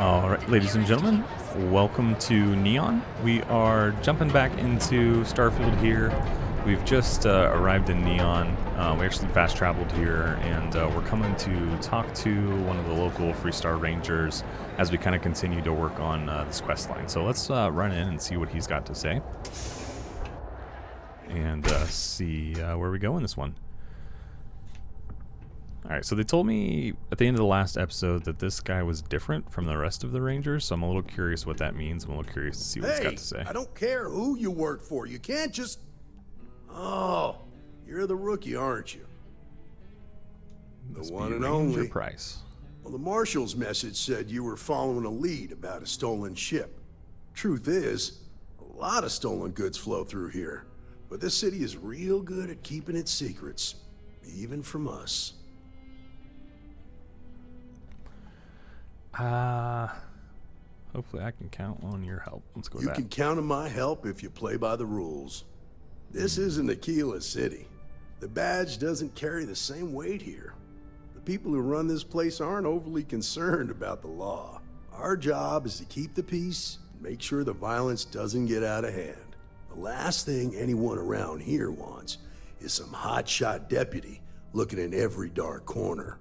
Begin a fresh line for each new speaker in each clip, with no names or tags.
All right, ladies and gentlemen, welcome to Neon. We are jumping back into Starfield here. We've just arrived in Neon. We actually fast traveled here, and we're coming to talk to one of the local Freestar Rangers as we kind of continue to work on this quest line. So let's run in and see what he's got to say, and see where we go in this one. Alright, so they told me at the end of the last episode that this guy was different from the rest of the Rangers, so I'm a little curious what that means. I'm a little curious to see what he's got to say.
I don't care who you work for. You can't just... Oh, you're the rookie, aren't you? The one and only.
Ranger Price.
Well, the Marshal's message said you were following a lead about a stolen ship. Truth is, a lot of stolen goods flow through here, but this city is real good at keeping its secrets, even from us.
Hopefully I can count on your help. Let's go with that.
You can count on my help if you play by the rules. This isn't Aquila City. The badge doesn't carry the same weight here. The people who run this place aren't overly concerned about the law. Our job is to keep the peace and make sure the violence doesn't get out of hand. The last thing anyone around here wants is some hotshot deputy looking in every dark corner.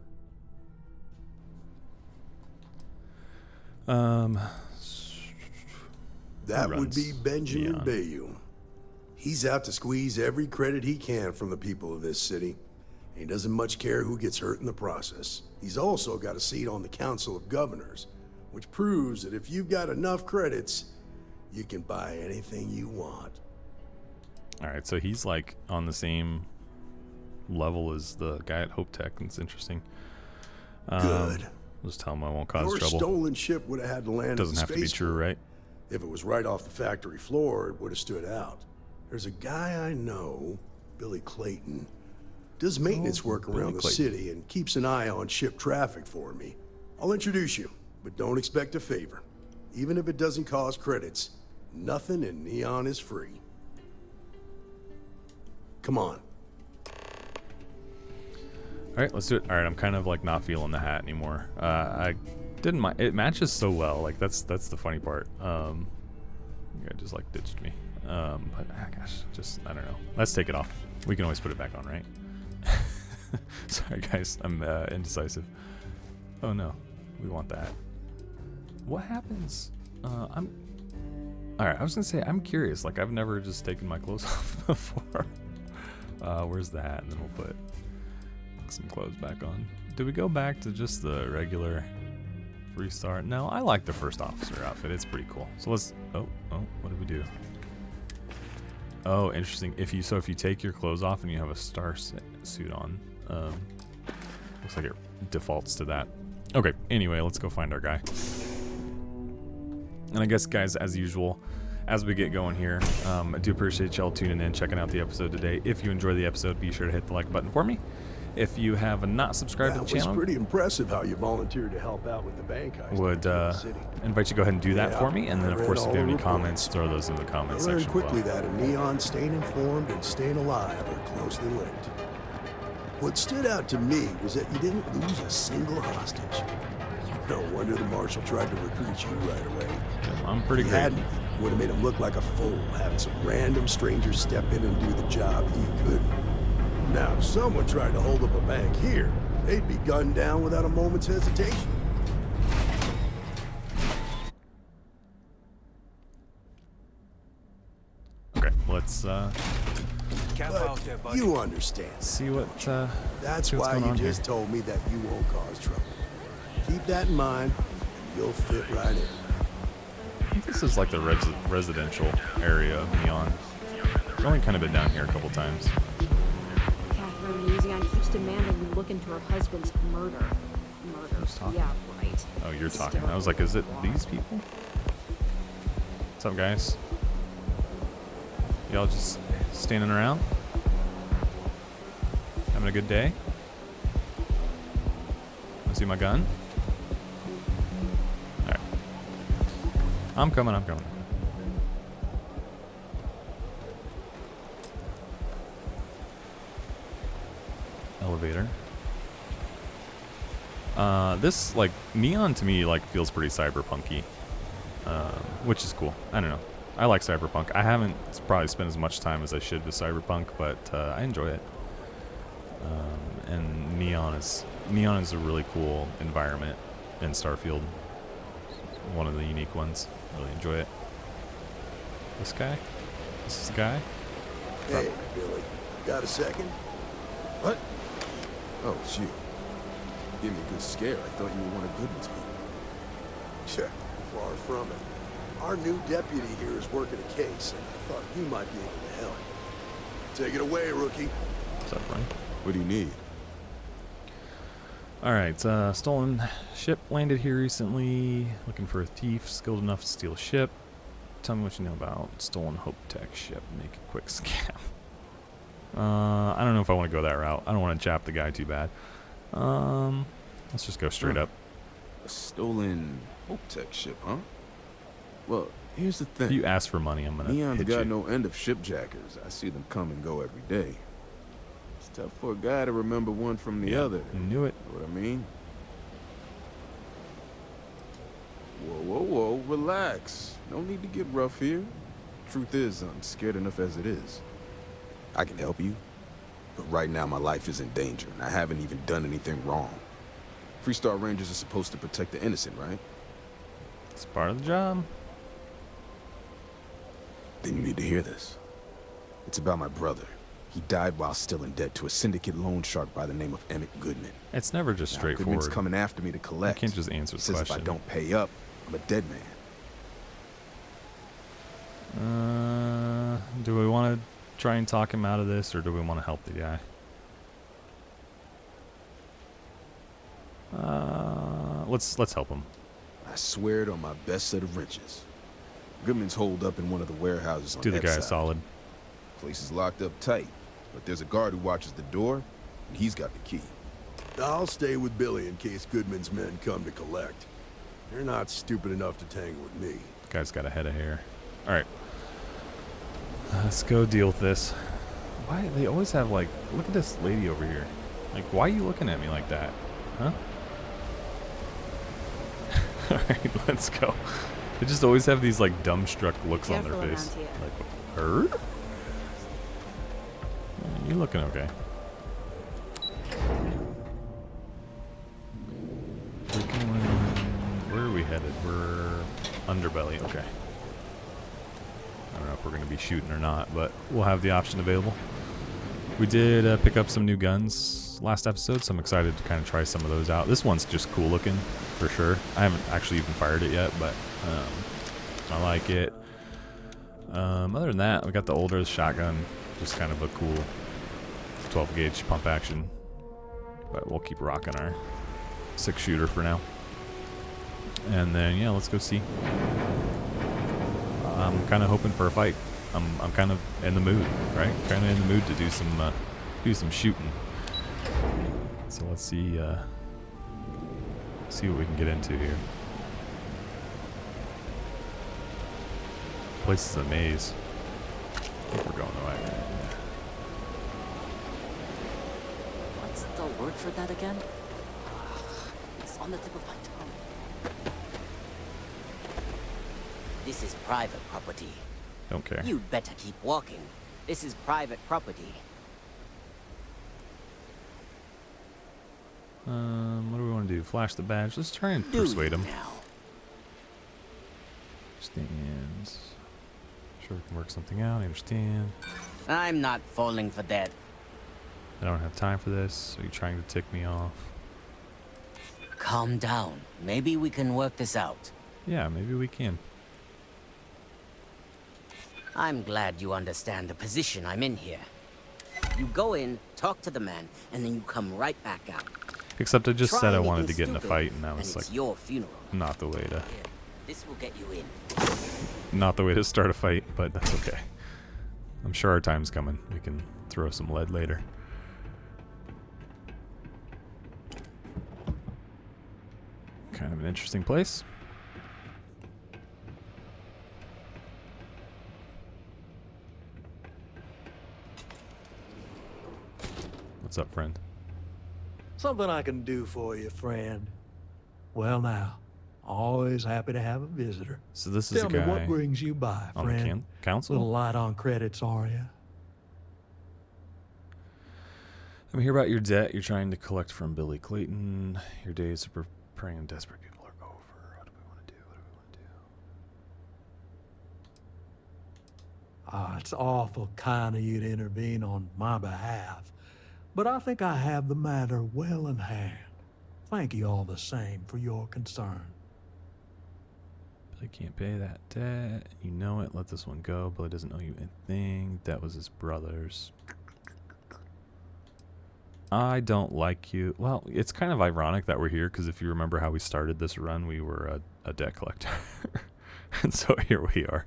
That would be Benjamin Bayou. He's out to squeeze every credit he can from the people of this city. And he doesn't much care who gets hurt in the process. He's also got a seat on the Council of Governors, which proves that if you've got enough credits, you can buy anything you want.
Alright, so he's like on the same level as the guy at Hope Tech. That's interesting.
Good.
Just tell him I won't cause
Your
trouble.
stolen ship would have had to land.
Doesn't have to be true, right?
If it was right off the factory floor, it would have stood out. There's a guy I know, Billy Clayton, does maintenance work around the city and keeps an eye on ship traffic for me. I'll introduce you, but don't expect a favor. Even if it doesn't cause credits, nothing in Neon is free. Come on.
Alright, let's do it. Alright, I'm kind of like not feeling the hat anymore. I didn't mind. It matches so well. Like that's the funny part. The guy just like ditched me. But gosh, just I don't know. Let's take it off. We can always put it back on, right? Sorry guys, I'm indecisive. Oh no, we want that. What happens? Alright, I was gonna say I'm curious. Like I've never just taken my clothes off before. Where's the hat? And then we'll put some clothes back on. Do we go back to just the regular Freestar? No, I like the first officer outfit. It's pretty cool. So let's. Oh, what do we do? Oh, interesting. If you take your clothes off and you have a star suit on, looks like it defaults to that. Okay. Anyway, let's go find our guy. And I guess, guys, as usual, as we get going here, I do appreciate y'all tuning in, checking out the episode today. If you enjoy the episode, be sure to hit the like button for me. If you have not subscribed to the channel,
it was pretty impressive how you volunteered to help out with the bank heist.
Would invite you to go ahead and do that for me, and then of course if you have any comments, throw those in the comments section.
I learned quickly that in Neon, staying informed and staying alive are closely linked. What stood out to me was that you didn't lose a single hostage. No wonder the Marshal tried to recruit you right away.
Yeah, I'm pretty great.
Would have made him look like a fool, having some random stranger step in and do the job he couldn't. Now, if someone tried to hold up a bank here, they'd be gunned down without a moment's hesitation.
Okay, let's
but you understand.
See what
that's why you just told me that you won't cause trouble. Keep that in mind, and you'll fit right in.
I think this is like the residential area of Neon. I've only kind of been down here a couple times.
Museon keeps demanding we look into her husband's murder. Yeah, right.
Oh, you're talking. I was like, is it these people? What's up, guys? Y'all just standing around? Having a good day? Wanna see my gun? Alright. I'm coming. Elevator. This, like, Neon to me, like, feels pretty cyberpunky, which is cool. I don't know. I like cyberpunk. I haven't probably spent as much time as I should with cyberpunk, but I enjoy it. And Neon is a really cool environment in Starfield. One of the unique ones. Really enjoy it. This guy? This is the guy?
Hey, Billy. Got a second?
What? Oh, it's you. Gave me a good scare. I thought you were one of Goodman's people.
Sure. Far from it. Our new deputy here is working a case, and I thought you might be able to help. Take it away, rookie.
What's up, Ryan?
What do you need?
Alright, stolen ship landed here recently. Looking for a thief skilled enough to steal a ship. Tell me what you know about stolen Hope Tech ship. Make a quick scam. I don't know if I want to go that route. I don't want to jap the guy too bad. Let's just go straight up.
A stolen Hope Tech ship, huh? Well, here's the thing.
If you ask for money, I'm gonna
Neon's
hit
got
you.
no end of shipjackers. I see them come and go every day. It's tough for a guy to remember one from the other.
I knew it.
Know what I mean? Whoa, whoa, whoa, relax. No need to get rough here. Truth is, I'm scared enough as it is. I can help you, but right now my life is in danger, and I haven't even done anything wrong. Freestar Rangers are supposed to protect the innocent, right?
It's part of the job.
Then you need to hear this. It's about my brother. He died while still in debt to a syndicate loan shark by the name of Emmett Goodman.
It's never just
Now,
straightforward.
Goodman's coming after me to
I
collect.
can't just answer
He
the
says
question.
if I don't pay up, I'm a dead man.
Do we want to try and talk him out of this, or do we want to help the guy? Let's help him.
I swear it on my best set of wrenches. Goodman's holed up in one of the warehouses on
Do the
that
guy a
side.
solid.
Place is locked up tight, but there's a guard who watches the door, and he's got the key.
I'll stay with Billy in case Goodman's men come to collect. They're not stupid enough to tangle with me.
Guy's got a head of hair. All right. Let's go deal with this. Why they always have like? Look at this lady over here. Like, why are you looking at me like that? Huh? All right, let's go. They just always have these like dumbstruck looks on their
Careful
face.
around here.
Like, her? You looking okay? We're going. Where are we headed? We're underbelly. Okay. I don't know if we're going to be shooting or not, but we'll have the option available. We did pick up some new guns last episode, so I'm excited to kind of try some of those out. This one's just cool looking, for sure. I haven't actually even fired it yet, but I like it. Other than that, we got the older shotgun, just kind of a cool 12 gauge pump action. But we'll keep rocking our 6-shooter for now. And then, yeah, let's go see. I'm kind of hoping for a fight. I'm kind of in the mood, right? Kind of in the mood to do some shooting. So let's see what we can get into here. Place is a maze. I think we're going the right way.
What's the word for that again? It's on the tip of my tongue. This is private property.
Don't care.
You'd better keep walking. This is private property.
What do we want to do? Flash the badge. Let's try and
Do
persuade him.
now.
Understands. Sure, we can work something out. I understand.
I'm not falling for that.
I don't have time for this. Are you trying to tick me off?
Calm down. Maybe we can work this out.
Yeah, maybe we can.
I'm glad you understand the position I'm in here. You go in, talk to the man, and then you come right back out.
Except I just
Try
said I
anything
wanted to get in a
stupid,
fight, and that
and
was
it's
like
your funeral.
not the way to
Here, this will get you in.
not the way to start a fight, but that's okay. I'm sure our time's coming. We can throw some lead later. Kind of an interesting place. What's up, friend?
Something I can do for you, friend. Well now, always happy to have a visitor.
So this is
Tell
a
me
guy
what brings you by,
on the
friend.
council?
Little light on credits, are you?
I'm hear about your debt you're trying to collect from Billy Clayton. Your days of praying and desperate people are over. What do we want to do? What do we want to do?
Ah, it's awful kind of you to intervene on my behalf, but I think I have the matter well in hand. Thank you all the same for your concern.
Billy can't pay that debt. You know it. Let this one go. Billy doesn't owe you anything. That was his brother's. I don't like you. Well, it's kind of ironic that we're here, because if you remember how we started this run, we were a debt collector. And so here we are.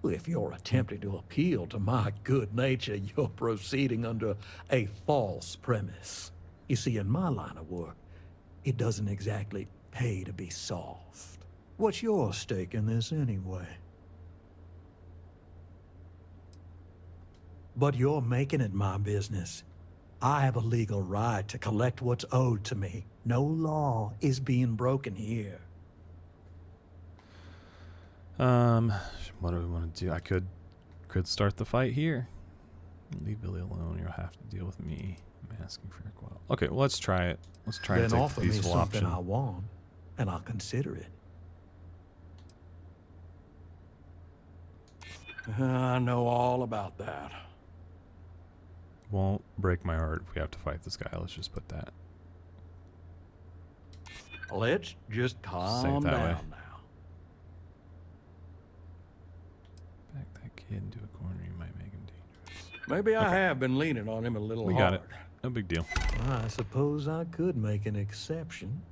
If you're attempting to appeal to my good nature, you're proceeding under a false premise. You see, in my line of work, it doesn't exactly pay to be soft. What's your stake in this anyway? But you're making it my business. I have a legal right to collect what's owed to me. No law is being broken here.
What do we want to do? I could start the fight here. Leave Billy alone. You'll have to deal with me. I'm asking for your quell. Okay, well, let's try it. Let's try and
Then
take
offer
the
me
peaceful
something
option.
I want, and I'll consider it. I know all about that.
Won't break my heart if we have to fight this guy. Let's just put that.
Let's just calm
that
down
way.
now.
Back that kid into a corner. You might make him dangerous.
Maybe I have been leaning on him a little
We
hard.
got it. No big deal.
I suppose I could make an exception.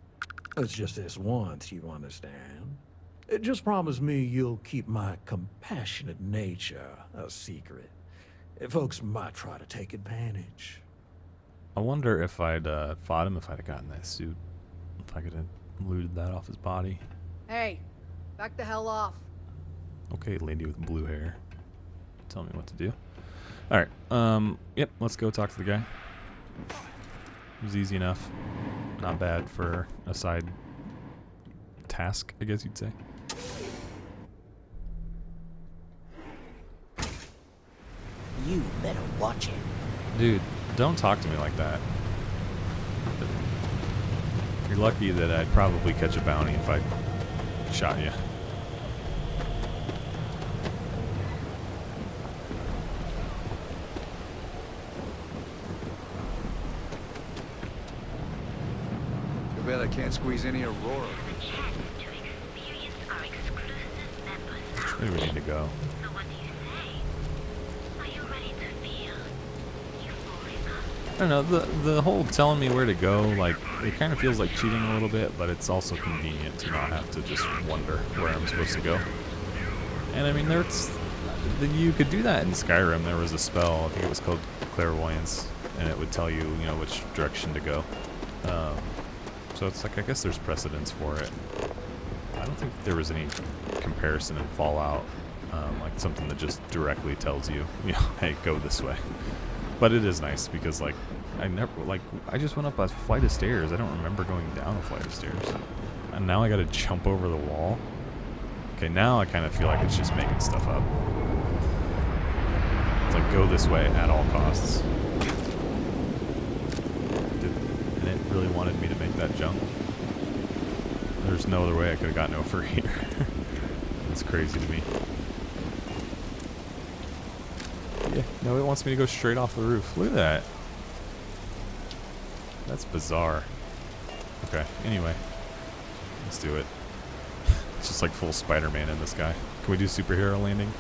It's just this once, you understand. Just promise me you'll keep my compassionate nature a secret. Folks might try to take advantage.
I wonder if I'd fought him if I'd have gotten that suit. If I could have looted that off his body.
Hey, back the hell off.
Okay, lady with blue hair. Tell me what to do. Alright, yep, let's go talk to the guy. It was easy enough. Not bad for a side task, I guess you'd say.
You better watch it.
Dude, don't talk to me like that. You're lucky that I'd probably catch a bounty if I shot you.
Too bad I can't squeeze any Aurora.
Where do we need to go? I don't know, the whole telling me where to go, like, it kind of feels like cheating a little bit, but it's also convenient to not have to just wonder where I'm supposed to go. And I mean, you could do that in Skyrim. There was a spell, I think it was called Clairvoyance, and it would tell you, you know, which direction to go. So it's like, I guess there's precedence for it. I don't think there was any comparison in Fallout, like something that just directly tells you, you know, hey, go this way. But it is nice because, like, I just went up a flight of stairs. I don't remember going down a flight of stairs. And now I gotta jump over the wall. Okay, now I kind of feel like it's just making stuff up. It's like, go this way at all costs. And it really wanted me to make that jump. There's no other way I could have gotten over here. It's crazy to me. Yeah, no, it wants me to go straight off the roof. Look at that. That's bizarre. Okay, anyway. Let's do it. It's just like full Spider-Man in this guy. Can we do superhero landing?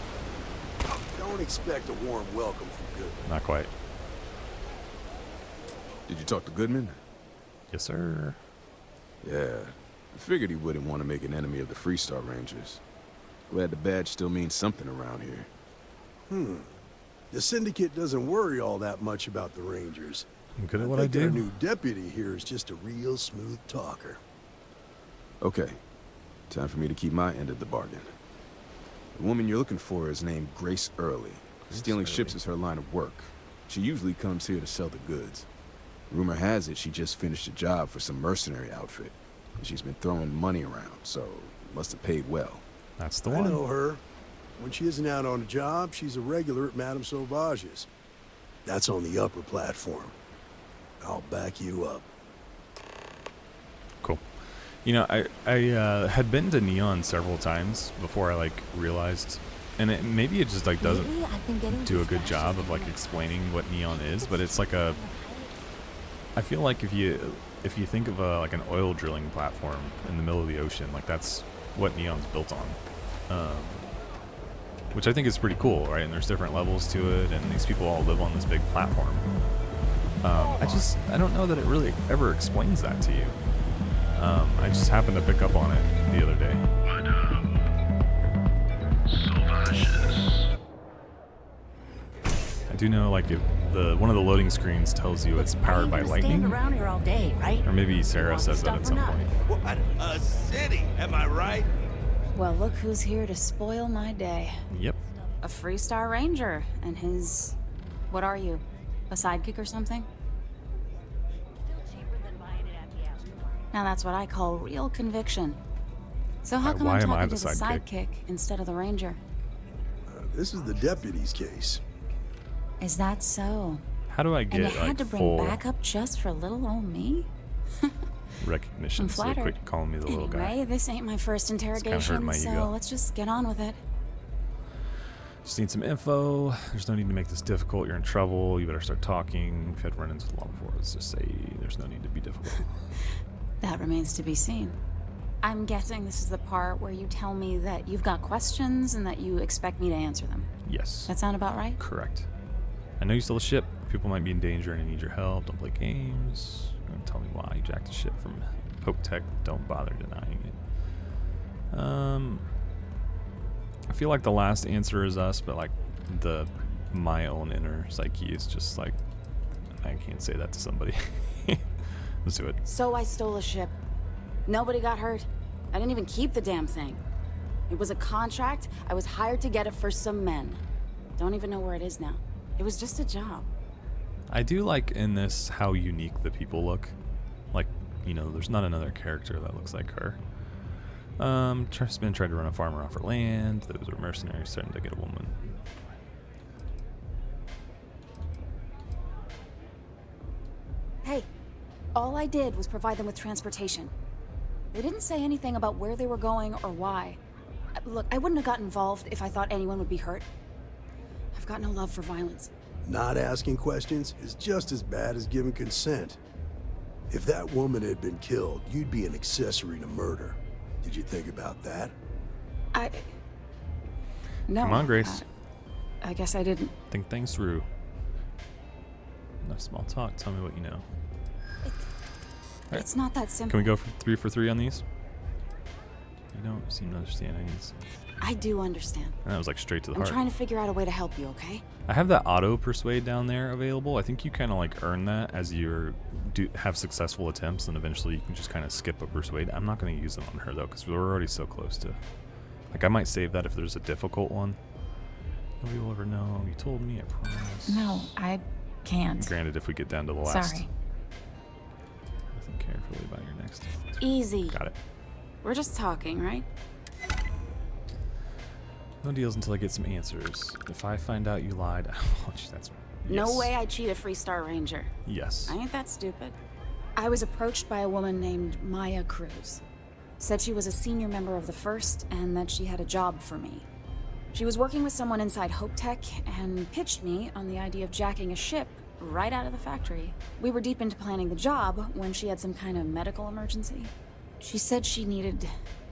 Don't expect a warm welcome from Goodman.
Not quite.
Did you talk to Goodman?
Yes, sir.
Yeah. I figured he wouldn't want to make an enemy of the Freestar Rangers. Glad the badge still means something around here.
The Syndicate doesn't worry all that much about the Rangers.
I'm good at what I
think their
do.
new deputy here is just a real smooth talker.
Okay. Time for me to keep my end of the bargain. The woman you're looking for is named Grace Early. Stealing ships is her line of work. She usually comes here to sell the goods. Rumor has it she just finished a job for some mercenary outfit. And she's been throwing money around, so must have paid well.
That's the
I
one.
know her. When she isn't out on a job, she's a regular at Madame Sauvage's. That's on the upper platform. I'll back you up.
Cool. You know, I had been to Neon several times before I like realized, and maybe it just like doesn't do a good job of like explaining what Neon is, but it's like a. I feel like if you think of like an oil drilling platform in the middle of the ocean, like that's what Neon's built on, which I think is pretty cool, right? And there's different levels to it, and these people all live on this big platform. I don't know that it really ever explains that to you. I just happened to pick up on it the other day. I do know, like, if one of the loading screens tells you it's powered by lightning.
Stand around here all day, right?
Or maybe Sarah says that at some point.
What a city, am I right?
Well, look who's here to spoil my day.
Yep.
A Freestar Ranger and his... What are you? A sidekick or something? Now that's what I call real conviction. So how come
why
I'm
am I
talking
the
to the
sidekick?
sidekick instead of the Ranger?
This is the deputy's case.
Is that so?
How do I
And
get
you had
like
to bring
full
backup just for little old me?
recognition?
I'm
So they
flattered.
quit calling me the little guy.
Anyway, this ain't my first
hurting
interrogation,
my
so
ego.
let's just get on with it.
Just need some info. There's no need to make this difficult. You're in trouble. You better start talking. If you had run-ins with law before, let's just say there's no need to be difficult.
That remains to be seen. I'm guessing this is the part where you tell me that you've got questions and that you expect me to answer them.
Yes.
That sound about right?
Correct. I know you stole a ship. People might be in danger and I need your help. Don't play games. You're gonna tell me why you jacked a ship from Hope Tech. Don't bother denying it. I feel like the last answer is us, but like my own inner psyche is just like, I can't say that to somebody. Let's do it.
So I stole a ship. Nobody got hurt. I didn't even keep the damn thing. It was a contract. I was hired to get it for some men. Don't even know where it is now. It was just a job.
I do like in this how unique the people look. Like, you know, there's not another character that looks like her. Spin tried to run a farmer off her land. Those are mercenaries starting to get a woman.
Hey, all I did was provide them with transportation. They didn't say anything about where they were going or why. Look, I wouldn't have got involved if I thought anyone would be hurt. I've got no love for violence.
Not asking questions is just as bad as giving consent. If that woman had been killed, you'd be an accessory to murder. Did you think about that?
No.
Come on, Grace.
I guess I didn't.
Think things through. Enough small talk. Tell me what you know.
It's not that simple.
Can we go for 3 on these? You don't seem to understand.
I do understand.
And that was like straight to the
I'm
heart.
trying to figure out a way to help you, okay?
I have that auto persuade down there available. I think you kind of like earn that as you have successful attempts, and eventually you can just kind of skip a persuade. I'm not going to use it on her though, because we're already so close to. Like, I might save that if there's a difficult one. Nobody will ever know. You told me. I promise.
No, I can't.
Granted, if we get down to the last.
Sorry.
Think carefully about your next.
Easy.
Got it.
We're just talking, right?
No deals until I get some answers. If I find out you lied, oh, gee, that's.
No
Yes.
way I'd cheat a Freestar Ranger.
Yes.
I ain't that stupid. I was approached by a woman named Maya Cruz. Said she was a senior member of the First and that she had a job for me. She was working with someone inside Hope Tech and pitched me on the idea of jacking a ship right out of the factory. We were deep into planning the job when she had some kind of medical emergency. She said she needed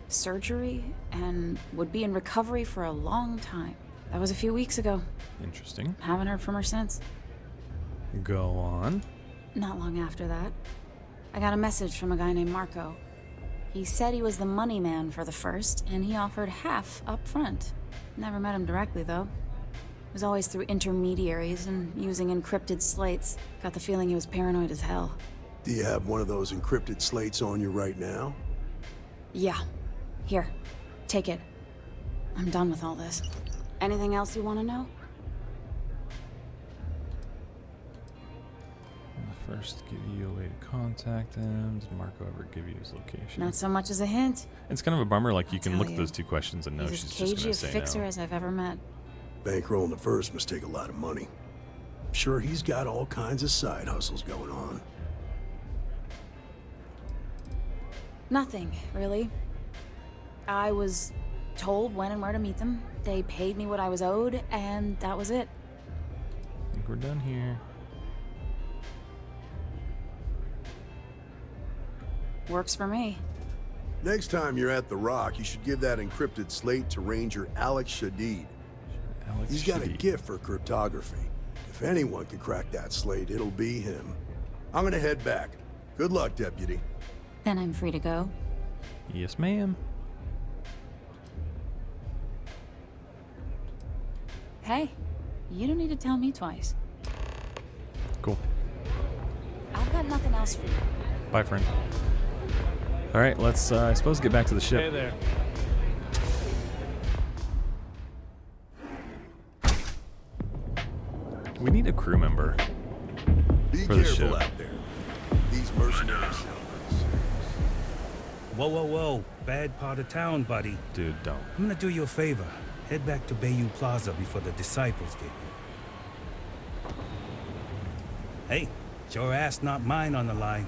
surgery and would be in recovery for a long time. That was a few weeks ago.
Interesting.
Haven't heard from her since.
Go on.
Not long after that, I got a message from a guy named Marco. He said he was the money man for the First, and he offered half up front. Never met him directly, though. It was always through intermediaries and using encrypted slates. Got the feeling he was paranoid as hell.
Do you have one of those encrypted slates on you right now?
Yeah. Here. Take it. I'm done with all this. Anything else you want to know?
First, give you a way to contact him. Did Marco ever give you his location?
Not so much as a hint.
It's kind of a bummer. Like, you
I'll
can
tell
look at
you.
those 2 questions and know
He's
she's
as
just
cagey
going
a
to say
fixer
no.
as I've ever met.
Bankrolling the first must take a lot of money. I'm sure he's got all kinds of side hustles going on.
Nothing, really. I was told when and where to meet them. They paid me what I was owed, and that was it.
I think we're done here.
Works for me.
Next time you're at the Rock, you should give that encrypted slate to Ranger Alex Shadid.
Alex
He's got a
Shadid.
gift for cryptography. If anyone can crack that slate, it'll be him. I'm gonna head back. Good luck, Deputy.
Then I'm free to go.
Yes, ma'am.
Hey, you don't need to tell me twice.
Cool.
I've got nothing else for you.
Bye, friend. All right, let's, I suppose, get back to the ship.
Hey there.
We need a crew member
Be
for the
careful
ship.
out there. These mercenaries sound like
Whoa, whoa, whoa. Bad part of town, buddy.
Dude, don't.
I'm gonna do you a favor. Head back to Bayou Plaza before the disciples get here. Hey, it's your ass, not mine on the line.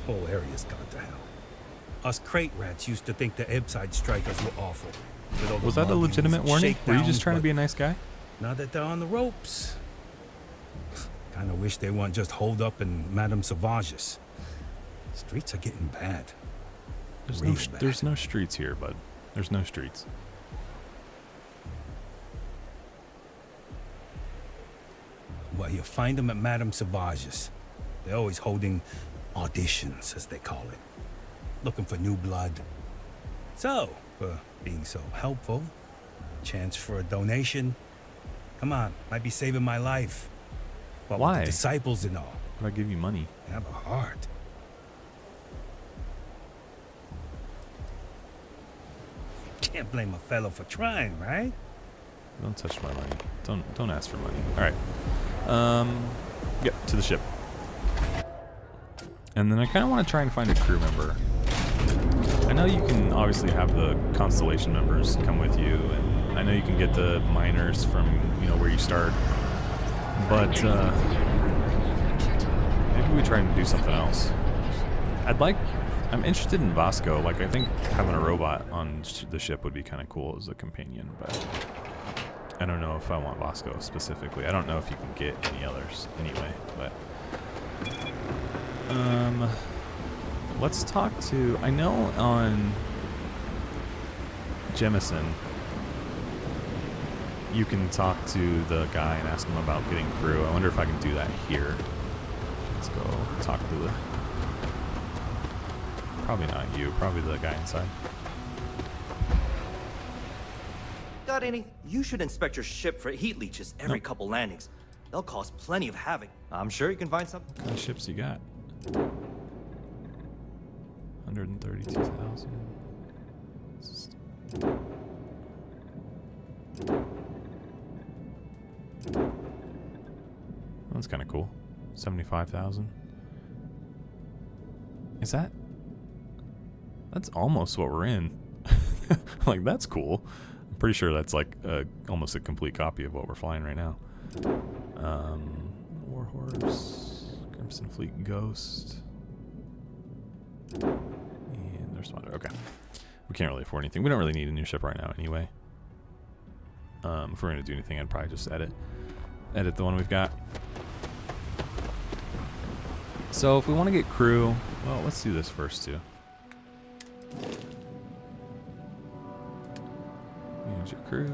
Whole area's gone to hell. Us crate rats used to think the Ebbside strikers were awful. With all the
Was that a
muggings
legitimate
and
warning? Were you just
shakedowns,
trying to
but
be a nice guy?
now that they're on the ropes, kinda wish they weren't just holed up in Madame Sauvage's. Streets are getting bad. Real bad.
There's no streets here, bud. There's no streets.
Well, you find them at Madame Sauvage's. They're always holding auditions, as they call it. Looking for new blood. So, for being so helpful, chance for a donation. Come on, might be saving my life. Well, with
Why?
the disciples and all.
If I give you money.
Have a heart. Can't blame a fellow for trying, right?
Don't touch my money. Don't ask for money. All right. Yep, to the ship. And then I kind of want to try and find a crew member. I know you can obviously have the Constellation members come with you, and I know you can get the miners from, you know, where you start. But maybe we try and do something else. I'm interested in Vasco. Like, I think having a robot on the ship would be kind of cool as a companion, but I don't know if I want Vasco specifically. I don't know if you can get any others anyway, but let's talk to, I know on Jemison you can talk to the guy and ask him about getting crew. I wonder if I can do that here. Let's go talk to the, probably not you, probably the guy inside.
Got any? You should inspect your ship for heat leeches every couple landings. They'll cause plenty of havoc. I'm sure you can find something.
What kind of ships you got? 132,000. That's kind of cool. 75,000. Is that? That's almost what we're in. Like, that's cool. I'm pretty sure that's like almost a complete copy of what we're flying right now. Warhorse, Crimson Fleet Ghost, and there's Spotted. Okay, we can't really afford anything. We don't really need a new ship right now, anyway. If we're gonna do anything, I'd probably just edit the one we've got. So if we want to get crew, well, let's do this first too. Manage your crew.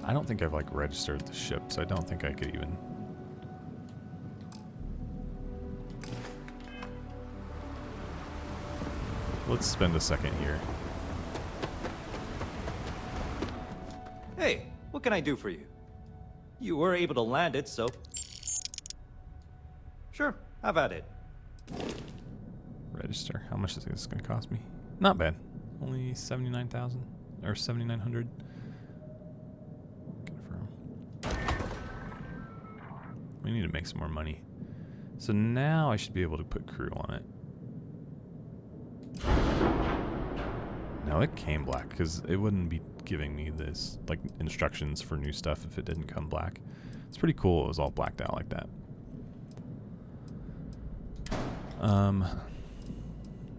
I don't think I've like registered the ship, so I don't think I could even. Let's spend a second here.
Hey, what can I do for you? You were able to land it, so... Sure, have at it.
Register. How much is this going to cost me? Not bad. Only 79,000 or 7,900. Confirm. We need to make some more money. So now I should be able to put crew on it. No, it came black because it wouldn't be giving me this like instructions for new stuff if it didn't come black. It's pretty cool. It was all blacked out like that.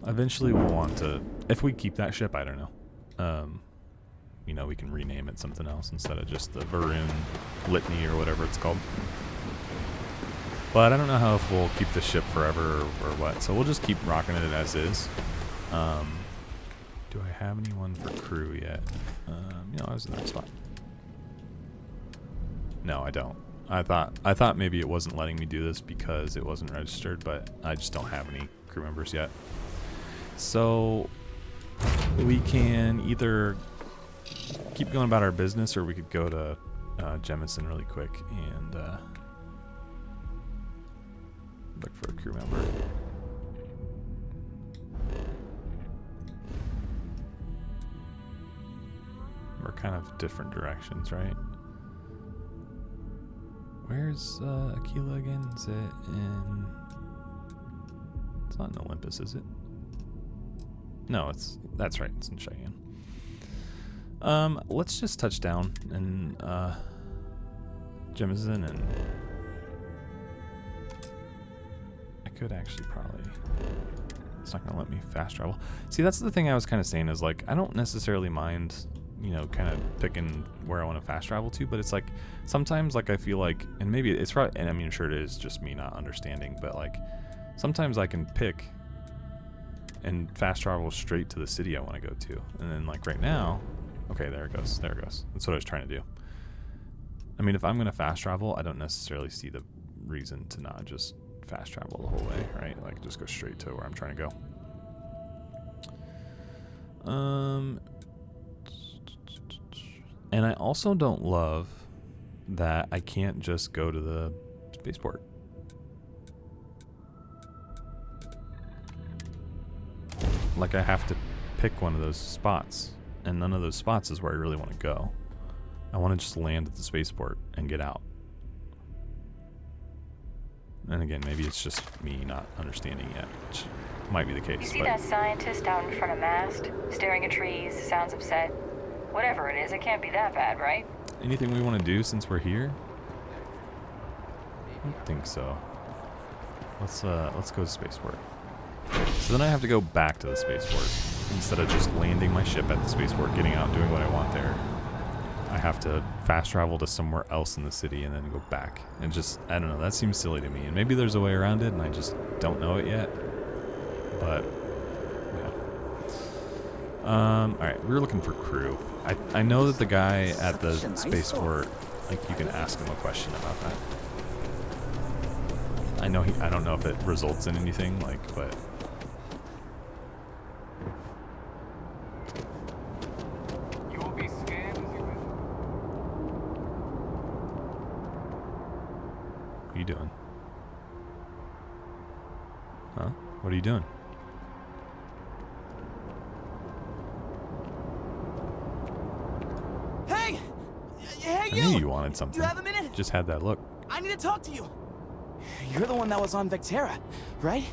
Eventually we'll want to, if we keep that ship, I don't know. You know, we can rename it something else instead of just the Varun Litany or whatever it's called. But I don't know how if we'll keep the ship forever or what. So we'll just keep rocking it as is. Do I have anyone for crew yet? You know, I was in that spot. No, I don't. I thought maybe it wasn't letting me do this because it wasn't registered, but I just don't have any crew members yet. So we can either keep going about our business, or we could go to Jemison really quick and look for a crew member. We're kind of different directions, right? Where's Aquila again? Is it in... It's not in Olympus, is it? No, that's right, it's in Cheyenne. Let's just touch down in Jemison, and I could actually probably... It's not gonna let me fast travel. See, that's the thing I was kind of saying is like, I don't necessarily mind, you know, kind of picking where I want to fast travel to, but it's like sometimes like I feel like, and maybe it's probably, and I mean sure it is just me not understanding, but like sometimes I can pick and fast travel straight to the city I want to go to, and then like right now, okay, there it goes, there it goes. That's what I was trying to do. I mean, if I'm gonna fast travel, I don't necessarily see the reason to not just fast travel the whole way, right? Like just go straight to where I'm trying to go. And I also don't love that I can't just go to the spaceport. Like I have to pick one of those spots, and none of those spots is where I really want to go. I want to just land at the spaceport and get out. And again, maybe it's just me not understanding yet, which might be the case.
You see that scientist out in front of mast, staring at trees, sounds upset? Whatever it is, it can't be that bad, right?
Anything we want to do since we're here? I don't think so. Let's go to spaceport. So then I have to go back to the spaceport instead of just landing my ship at the spaceport, getting out, doing what I want there. I have to fast travel to somewhere else in the city and then go back. And just, I don't know, that seems silly to me. And maybe there's a way around it and I just don't know it yet. But, yeah. Alright, we're looking for crew. I know that the guy at the spaceport, like, you can ask him a question about that. I know I don't know if it results in anything, like, but...
You will be scanned as you will.
What are you doing? Huh? What are you doing?
Hey! Hey,
I knew you wanted something.
Do you have a minute?
Just had that look.
I need to talk to you. You're the one that was on Vectera, right?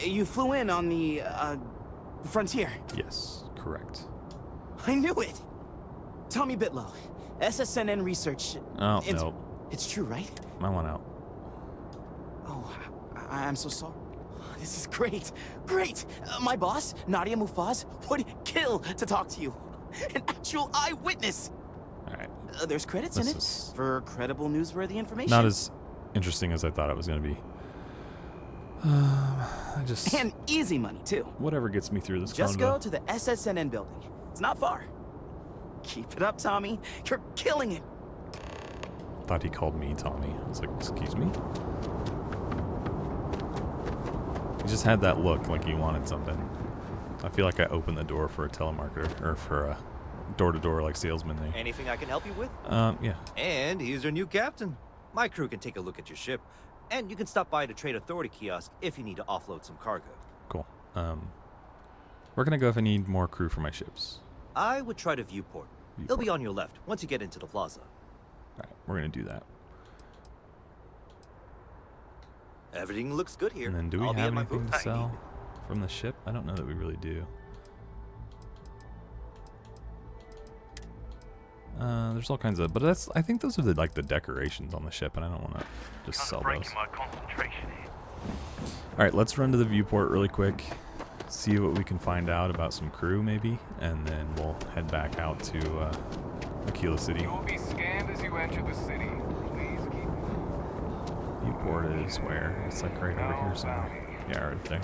You flew in on the, Frontier.
Yes, correct.
I knew it! Tommy Bitlow, SSNN Research.
Oh, no.
It's true, right?
I want out.
Oh, I'm so sorry. This is great. Great! My boss, Nadia Mufaz, would kill to talk to you. An actual eyewitness!
Alright.
There's credits in it for credible, newsworthy information.
Not as interesting as I thought it was going to be.
And easy money, too.
Whatever gets me through this
Just
convo.
go to the SSNN building. It's not far. Keep it up, Tommy. You're killing it.
Thought he called me Tommy. I was like, excuse me? He just had that look like he wanted something. I feel like I opened the door for a telemarketer, or for a door-to-door like salesman there.
Anything I can help you with?
Yeah.
And he's your new captain. My crew can take a look at your ship, and you can stop by the Trade Authority kiosk if you need to offload some cargo.
Cool. Where can I go if I need more crew for my ships?
I would try to Viewport. It'll be on your left once you get into the plaza.
Alright, we're gonna do that.
Everything looks good here.
And then do we
I'll be
have
at my
anything
booth.
to sell from the ship? I don't know that we really do. There's all kinds of, but I think those are like the decorations on the ship, and I don't want to just sell those. All right, let's run to the viewport really quick, see what we can find out about some crew maybe, and then we'll head back out to Aquila City.
You will be scanned as you enter the city. Please keep.
Viewport is where? It's like right over here somewhere. Yeah, right there.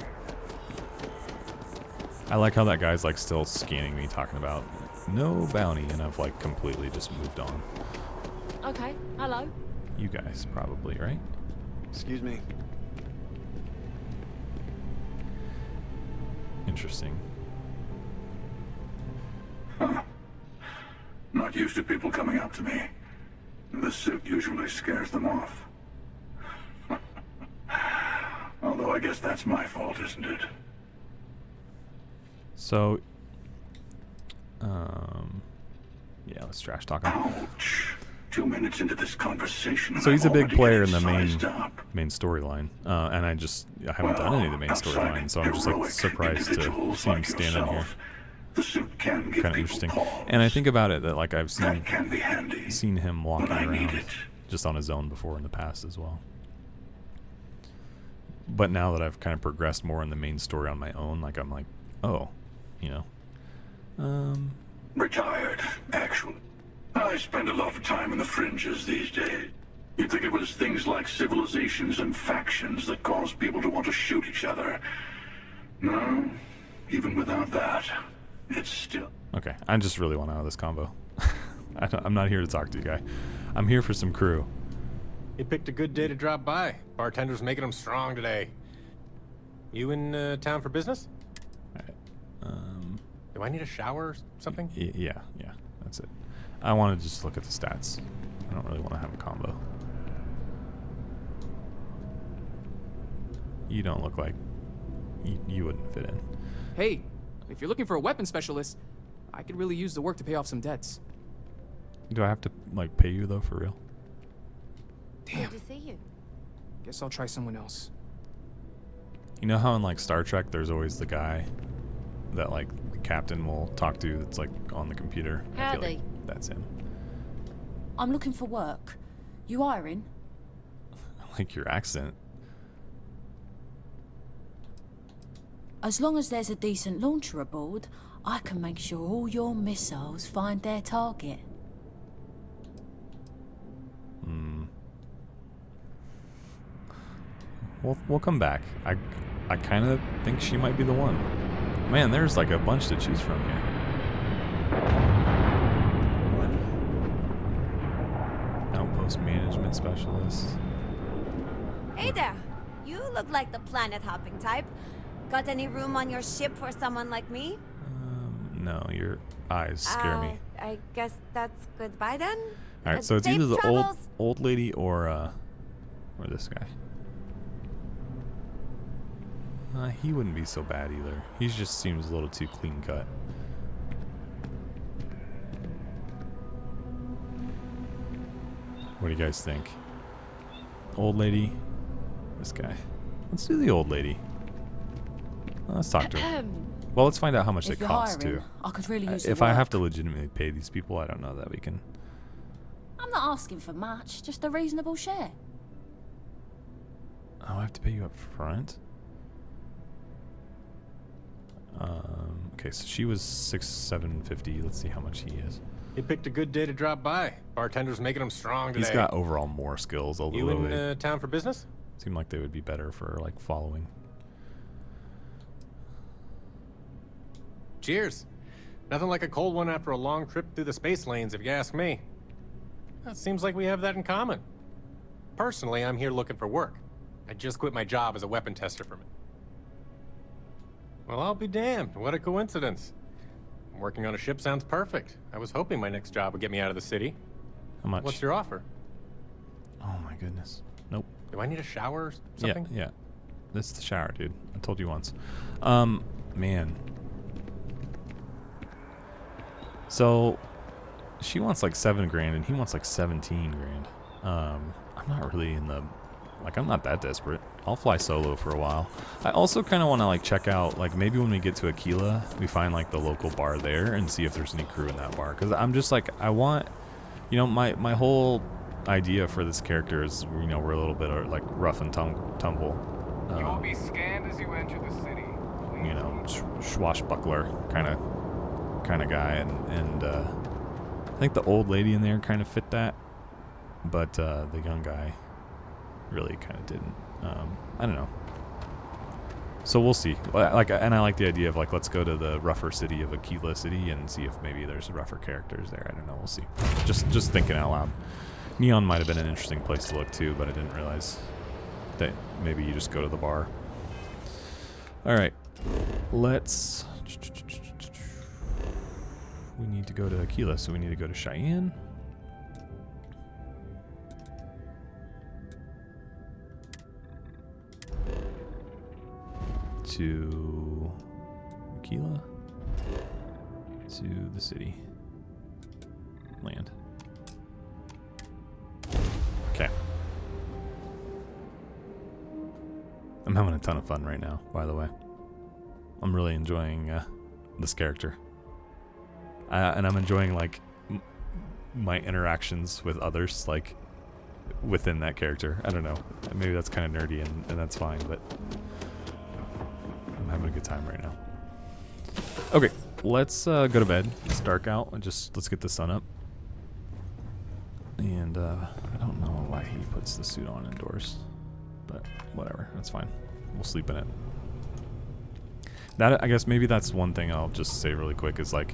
I like how that guy's like still scanning me, talking about no bounty, and I've like completely just moved on.
Okay, hello.
You guys probably, right?
Excuse me.
Interesting.
Not used to people coming up to me. The suit usually scares them off. Although I guess that's my fault, isn't it?
So, yeah, let's trash talk him.
Ouch. 2 minutes into this conversation.
So he's a big
I'm
player
already
in the
sized up.
main storyline, and I haven't done any of the main storyline, so I'm just like surprised to see him stand in here.
The suit can give
Kind of interesting. And I think about it that like I've seen him walking around just on his own before in the past as well. But now that I've kind of progressed more in the main story on my own, like I'm like, oh, you know.
Retired, actually. I spend a lot of time in the fringes these days. You'd think it was things like civilizations and factions that cause people to want to shoot each other. No, even without that, it's still...
Okay, I just really want out of this combo. I'm not here to talk to you, guy. I'm here for some crew.
You picked a good day to drop by. Bartender's making them strong today. You in town for business? Do I need a shower or something?
Yeah, that's it. I want to just look at the stats. I don't really want to have a combo. You don't look like you wouldn't fit in.
Hey, if you're looking for a weapon specialist, I could really use the work to pay off some debts.
Do I have to like pay you though, for real?
Damn.
Good to see you.
Guess I'll try someone else.
You know how in like Star Trek there's always the guy that like the captain will talk to that's like on the computer? I feel like that's him.
I'm looking for work. You hiring?
I like your accent.
As long as there's a decent launcher aboard, I can make sure all your missiles find their target.
We'll come back. I kind of think she might be the one. Man, there's like a bunch to choose from here. Outpost management specialist.
Hey there. You look like the planet-hopping type. Got any room on your ship for someone like me?
No, your eyes scare me.
I guess that's goodbye then.
All right, so it's
safe
either the
travels.
old lady or this guy. He wouldn't be so bad either. He just seems a little too clean cut. What do you guys think? Old lady? This guy. Let's do the old lady. Let's talk to her. Well, let's find out how much
If
they
you're
cost
hiring,
too.
I could really use the
If I have
work.
to legitimately pay these people, I don't know that we can.
I'm not asking for much, just a reasonable share.
Oh, I have to pay you up front? Okay, so she was $750. Let's see how much he is.
You picked a good day to drop by. Bartender's making them strong today.
He's got overall more skills, although
You in
they
town for business?
seem like they would be better for like following.
Cheers. Nothing like a cold one after a long trip through the space lanes, if you ask me. It seems like we have that in common. Personally, I'm here looking for work. I just quit my job as a weapon tester for me. Well, I'll be damned. What a coincidence. Working on a ship sounds perfect. I was hoping my next job would get me out of the city.
How much?
What's your offer?
Oh my goodness. Nope.
Do I need a shower or something?
Yeah. This is the shower, dude. I told you once. Man. So, she wants like $7 grand and he wants like 17 grand. I'm not really in the Like, I'm not that desperate. I'll fly solo for a while. I also kind of want to, like, check out, like, maybe when we get to Aquila, we find, like, the local bar there and see if there's any crew in that bar. Because I'm just, like, I want, you know, my whole idea for this character is, you know, we're a little bit, like, rough and tumble.
You will be scanned as you enter the city.
You know, swashbuckler kind of guy. And I think the old lady in there kind of fit that. But the young guy really kind of didn't. I don't know. So we'll see. Like, and I like the idea of, like, let's go to the rougher city of Aquila City and see if maybe there's rougher characters there. I don't know. We'll see. Just thinking out loud. Neon might have been an interesting place to look too, but I didn't realize that maybe you just go to the bar. All right, let's. We need to go to Aquila, so we need to go to Cheyenne. To Aquila, to the city, land. Okay. I'm having a ton of fun right now, by the way. I'm really enjoying this character. And I'm enjoying, like, my interactions with others, like, within that character. I don't know. Maybe that's kind of nerdy, and that's fine, but I'm having a good time right now. Okay, let's go to bed. It's dark out, and let's get the sun up. And I don't know why he puts the suit on indoors, but whatever, that's fine. We'll sleep in it. That, I guess maybe that's one thing I'll just say really quick is, like,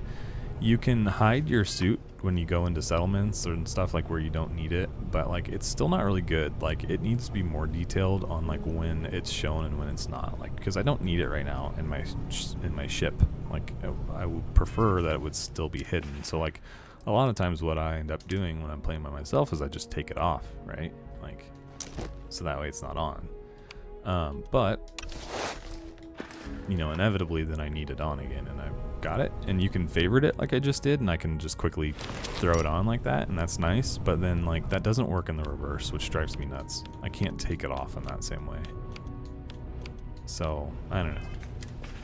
you can hide your suit when you go into settlements and stuff, like, where you don't need it, but, like, it's still not really good. Like, it needs to be more detailed on, like, when it's shown and when it's not, like, because I don't need it right now in my ship. Like, I would prefer that it would still be hidden. So, like, a lot of times what I end up doing when I'm playing by myself is I just take it off, right? Like, so that way it's not on. But, you know, inevitably then I need it on again, and I've got it. And you can favorite it like I just did, and I can just quickly throw it on like that, and that's nice. But then, like, that doesn't work in the reverse, which drives me nuts. I can't take it off in that same way. So, I don't know.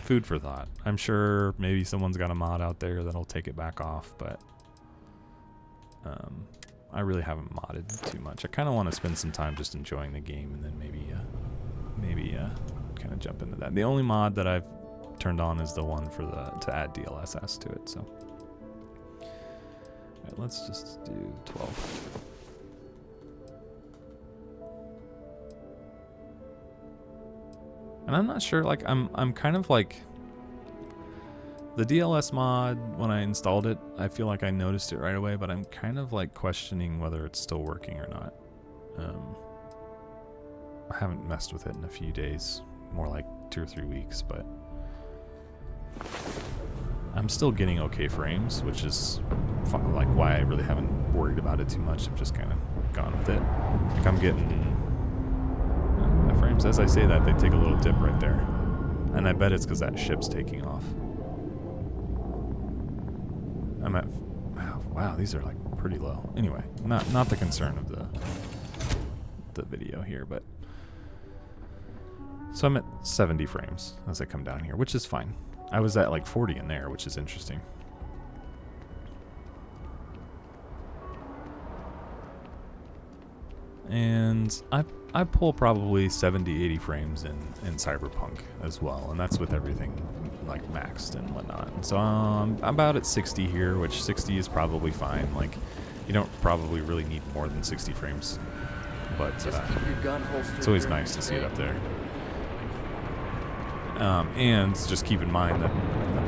Food for thought. I'm sure maybe someone's got a mod out there that'll take it back off, but I really haven't modded too much. I kind of want to spend some time just enjoying the game, and then maybe kind of jump into that. The only mod that I've turned on is the one for to add DLSS to it. So, all right, let's just do 12. And I'm not sure. Like, I'm kind of like. The DLS mod, when I installed it, I feel like I noticed it right away, but I'm kind of, like, questioning whether it's still working or not. I haven't messed with it in a few days, more like 2 or 3 weeks, but I'm still getting okay frames, which is like why I really haven't worried about it too much. I've just kind of gone with it. Like, I'm getting my frames, as I say that, they take a little dip right there, and I bet it's because that ship's taking off. I'm at, wow, these are, like, pretty low. Anyway, not the concern of the video here, but so I'm at 70 frames as I come down here, which is fine. I was at, like, 40 in there, which is interesting. And I pull probably 70, 80 frames in Cyberpunk as well, and that's with everything, like, maxed and whatnot. And so I'm about at 60 here, which 60 is probably fine. Like, you don't probably really need more than 60 frames, but it's always nice to see it up there. And just keep in mind that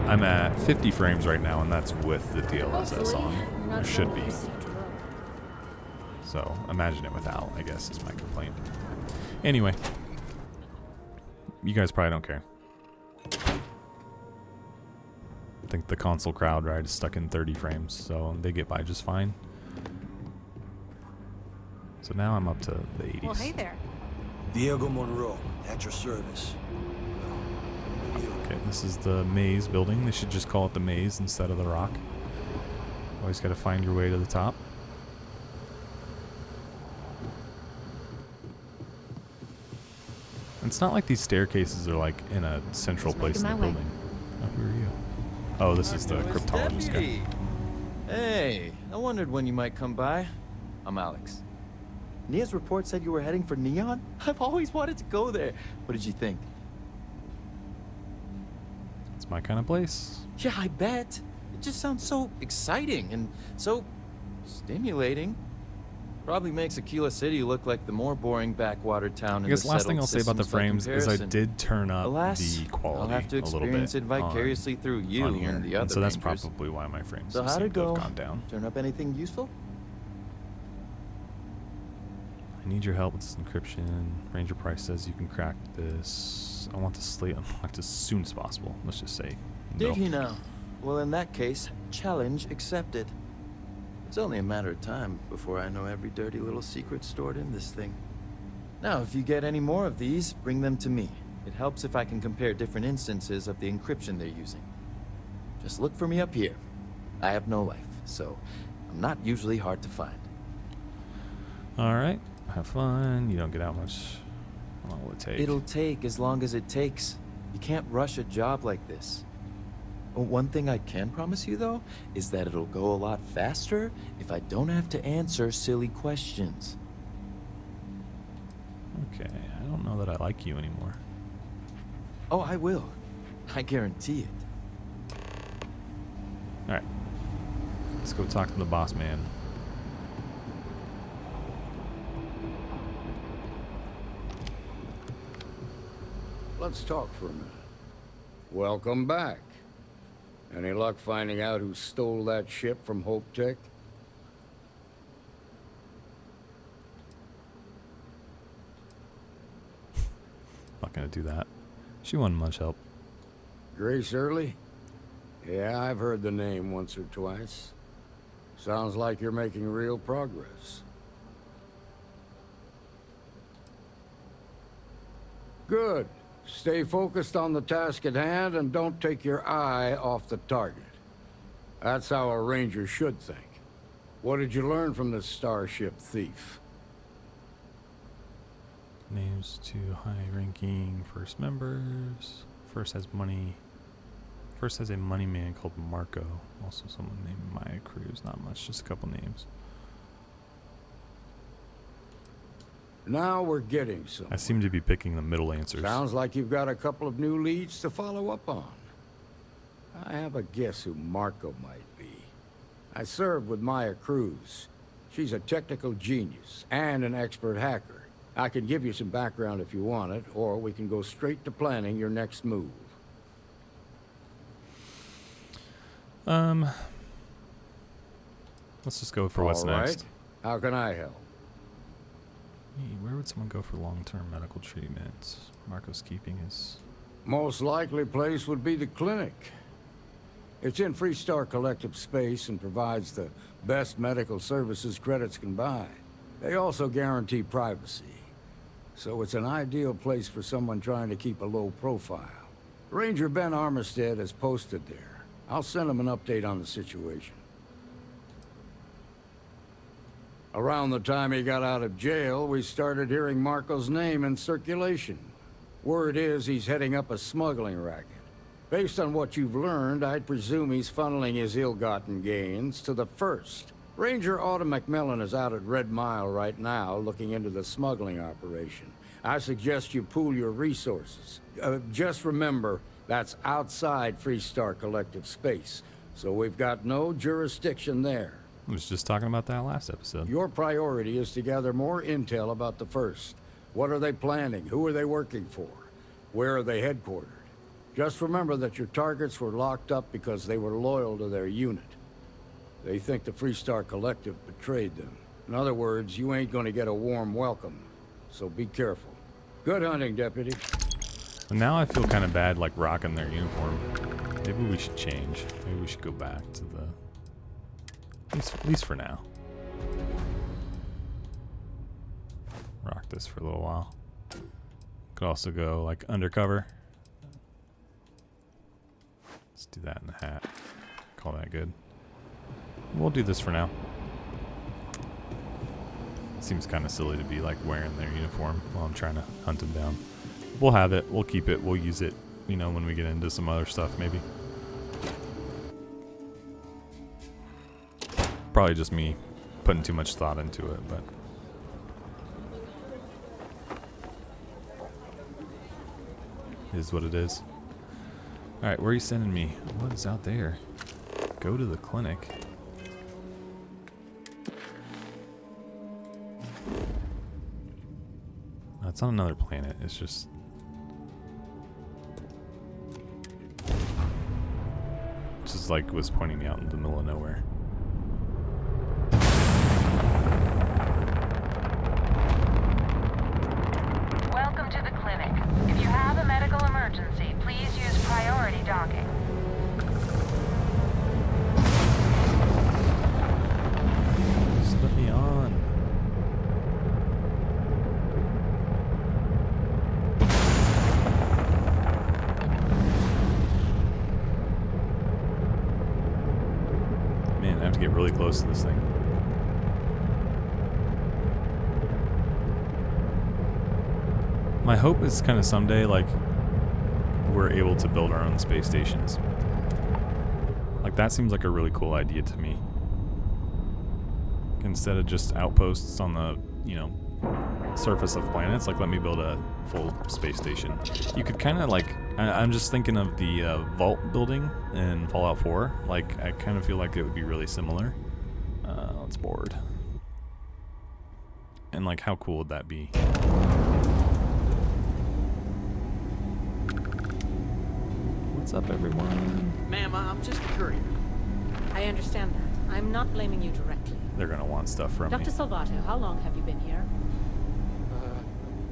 I'm at 50 frames right now, and that's with the DLSS on, or should be. So imagine it without, I guess, is my complaint. Anyway, you guys probably don't care. I think the console crowd, right, is stuck in 30 frames, so they get by just fine. So now I'm up to the 80s.
Well, hey there.
Diego Monroe, at your service.
Okay, this is the maze building. They should just call it the maze instead of the rock. Always got to find your way to the top. It's not like these staircases are like in a central
Just
place in the
making my way.
building. Oh, who are you? Oh, this is the cryptologist guy.
Hey, I wondered when you might come by. I'm Alex. Nia's report said you were heading for Neon? I've always wanted to go there. What did you think?
It's my kind of place.
Yeah, I bet. It just sounds so exciting and so stimulating. Probably makes Aquila City look like the more boring backwater town in
I guess
the
last thing
settled
I'll say about the
systems by
frames is I
comparison.
did turn up
Alas,
the quality
I'll have to
a little bit
experience it vicariously
on,
through you
on here.
and the other
And so that's
Rangers.
probably why my frames
So how'd
seem
it
to have
go?
gone down.
Turn up anything useful?
I need your help with this encryption. Ranger Price says you can crack this. I want the slate unlocked as soon as possible. Let's just say no.
Did he now? Well, in that case, challenge accepted. It's only a matter of time before I know every dirty little secret stored in this thing. Now, if you get any more of these, bring them to me. It helps if I can compare different instances of the encryption they're using. Just look for me up here. I have no life, so I'm not usually hard to find.
Alright, have fun. You don't get out much. How long will it take?
It'll take as long as it takes. You can't rush a job like this. One thing I can promise you, though, is that it'll go a lot faster if I don't have to answer silly questions.
Okay, I don't know that I like you anymore.
Oh, I will. I guarantee it.
Alright. Let's go talk to the boss man.
Let's talk for a minute. Welcome back. Any luck finding out who stole that ship from Hope Tech?
Not gonna do that. She wasn't much help.
Grace Early? Yeah, I've heard the name once or twice. Sounds like you're making real progress. Good. Stay focused on the task at hand and don't take your eye off the target. That's how a ranger should think. What did you learn from this starship thief?
Names to high-ranking first members. First has a money man called Marco. Also someone named Maya Cruz. Not much, just a couple names.
Now we're getting some.
I seem to be picking the middle answers.
Sounds like you've got a couple of new leads to follow up on. I have a guess who Marco might be. I served with Maya Cruz. She's a technical genius and an expert hacker. I can give you some background if you want it, or we can go straight to planning your next move.
Let's just go for what's
All right.
next.
How can I help?
Where would someone go for long-term medical treatment? Marco's keeping his...
Most likely place would be the clinic. It's in Freestar Collective space and provides the best medical services credits can buy. They also guarantee privacy. So it's an ideal place for someone trying to keep a low profile. Ranger Ben Armistead is posted there. I'll send him an update on the situation. Around the time he got out of jail, we started hearing Marco's name in circulation. Word is he's heading up a smuggling racket. Based on what you've learned, I'd presume he's funneling his ill-gotten gains to the First. Ranger Autumn McMillan is out at Red Mile right now, looking into the smuggling operation. I suggest you pool your resources. Just remember, that's outside Freestar Collective space, so we've got no jurisdiction there.
I was just talking about that last episode.
Your priority is to gather more intel about the First. What are they planning? Who are they working for? Where are they headquartered? Just remember that your targets were locked up because they were loyal to their unit. They think the Freestar Collective betrayed them. In other words, you ain't gonna get a warm welcome. So be careful. Good hunting, Deputy.
And now I feel kind of bad, like, rocking their uniform. Maybe we should change. Maybe we should go back to the... At least for now. Rock this for a little while. Could also go, like, undercover. Let's do that in the hat. Call that good. We'll do this for now. Seems kind of silly to be, like, wearing their uniform while I'm trying to hunt them down. We'll have it. We'll keep it. We'll use it, you know, when we get into some other stuff, maybe. Probably just me putting too much thought into it, but... is what it is. Alright, where are you sending me? What is out there? Go to the clinic. It's on another planet. It's just... just like was pointing me out in the middle of nowhere.
Welcome to the clinic. If you have a medical emergency, please use priority docking.
Just let me on. Man, I have to get really close to this thing. My hope is kind of someday, like, we're able to build our own space stations. Like, that seems like a really cool idea to me. Instead of just outposts on the, you know, surface of planets, like, let me build a full space station. You could kind of, like, I'm just thinking of the vault building in Fallout 4. Like, I kind of feel like it would be really similar. Let's board. And, like, how cool would that be? What's up, everyone?
Ma'am, I'm just a courier. I understand that. I'm not blaming you directly.
They're gonna want stuff from me.
Dr. Salvato, how long have you been here?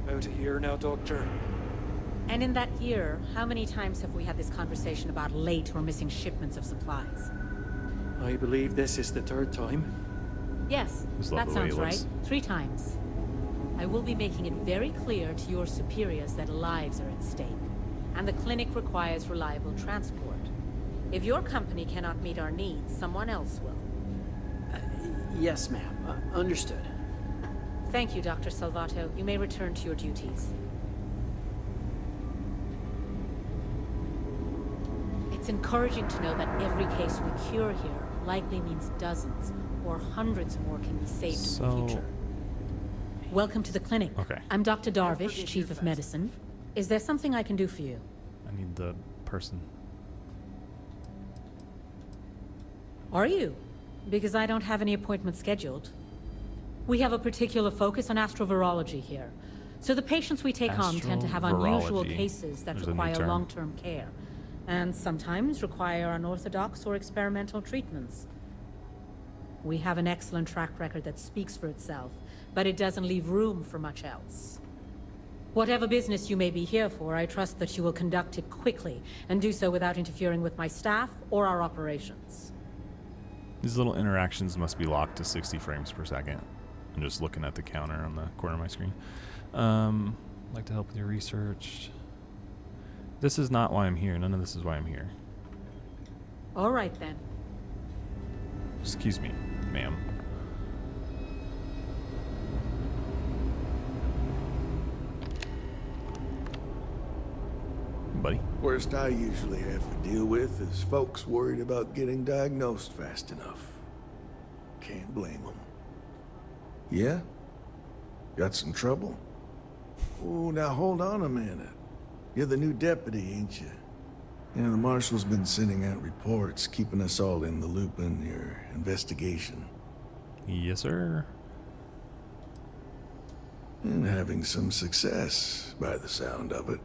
About a year now, Doctor.
And in that year, how many times have we had this conversation about late or missing shipments of supplies?
I believe this is the third time.
Yes, that sounds right. 3 times. I will be making it very clear to your superiors that lives are at stake, and the clinic requires reliable transport. If your company cannot meet our needs, someone else will. Yes, ma'am. Understood. Thank you, Dr. Salvato. You may return to your duties. It's encouraging to know that every case we cure here likely means dozens or hundreds more can be saved in the future. Welcome to the clinic.
Okay.
I'm Dr. Darvish, Chief of Medicine. Is there something I can do for you?
I need the person.
Are you? Because I don't have any appointments scheduled. We have a particular focus on astrovirology here. So the patients we take on tend to have unusual cases that require long-term care, and sometimes require unorthodox or experimental treatments. We have an excellent track record that speaks for itself, but it doesn't leave room for much else. Whatever business you may be here for, I trust that you will conduct it quickly, and do so without interfering with my staff or our operations.
These little interactions must be locked to 60 frames per second. I'm just looking at the counter on the corner of my screen. I'd like to help with your research. This is not why I'm here. None of this is why I'm here.
All right, then.
Excuse me, ma'am. Buddy.
Worst I usually have to deal with is folks worried about getting diagnosed fast enough. Can't blame them. Yeah? Got some trouble? Oh, now hold on a minute. You're the new deputy, ain't you? Yeah, the marshal's been sending out reports, keeping us all in the loop in your investigation.
Yes, sir.
And having some success, by the sound of it.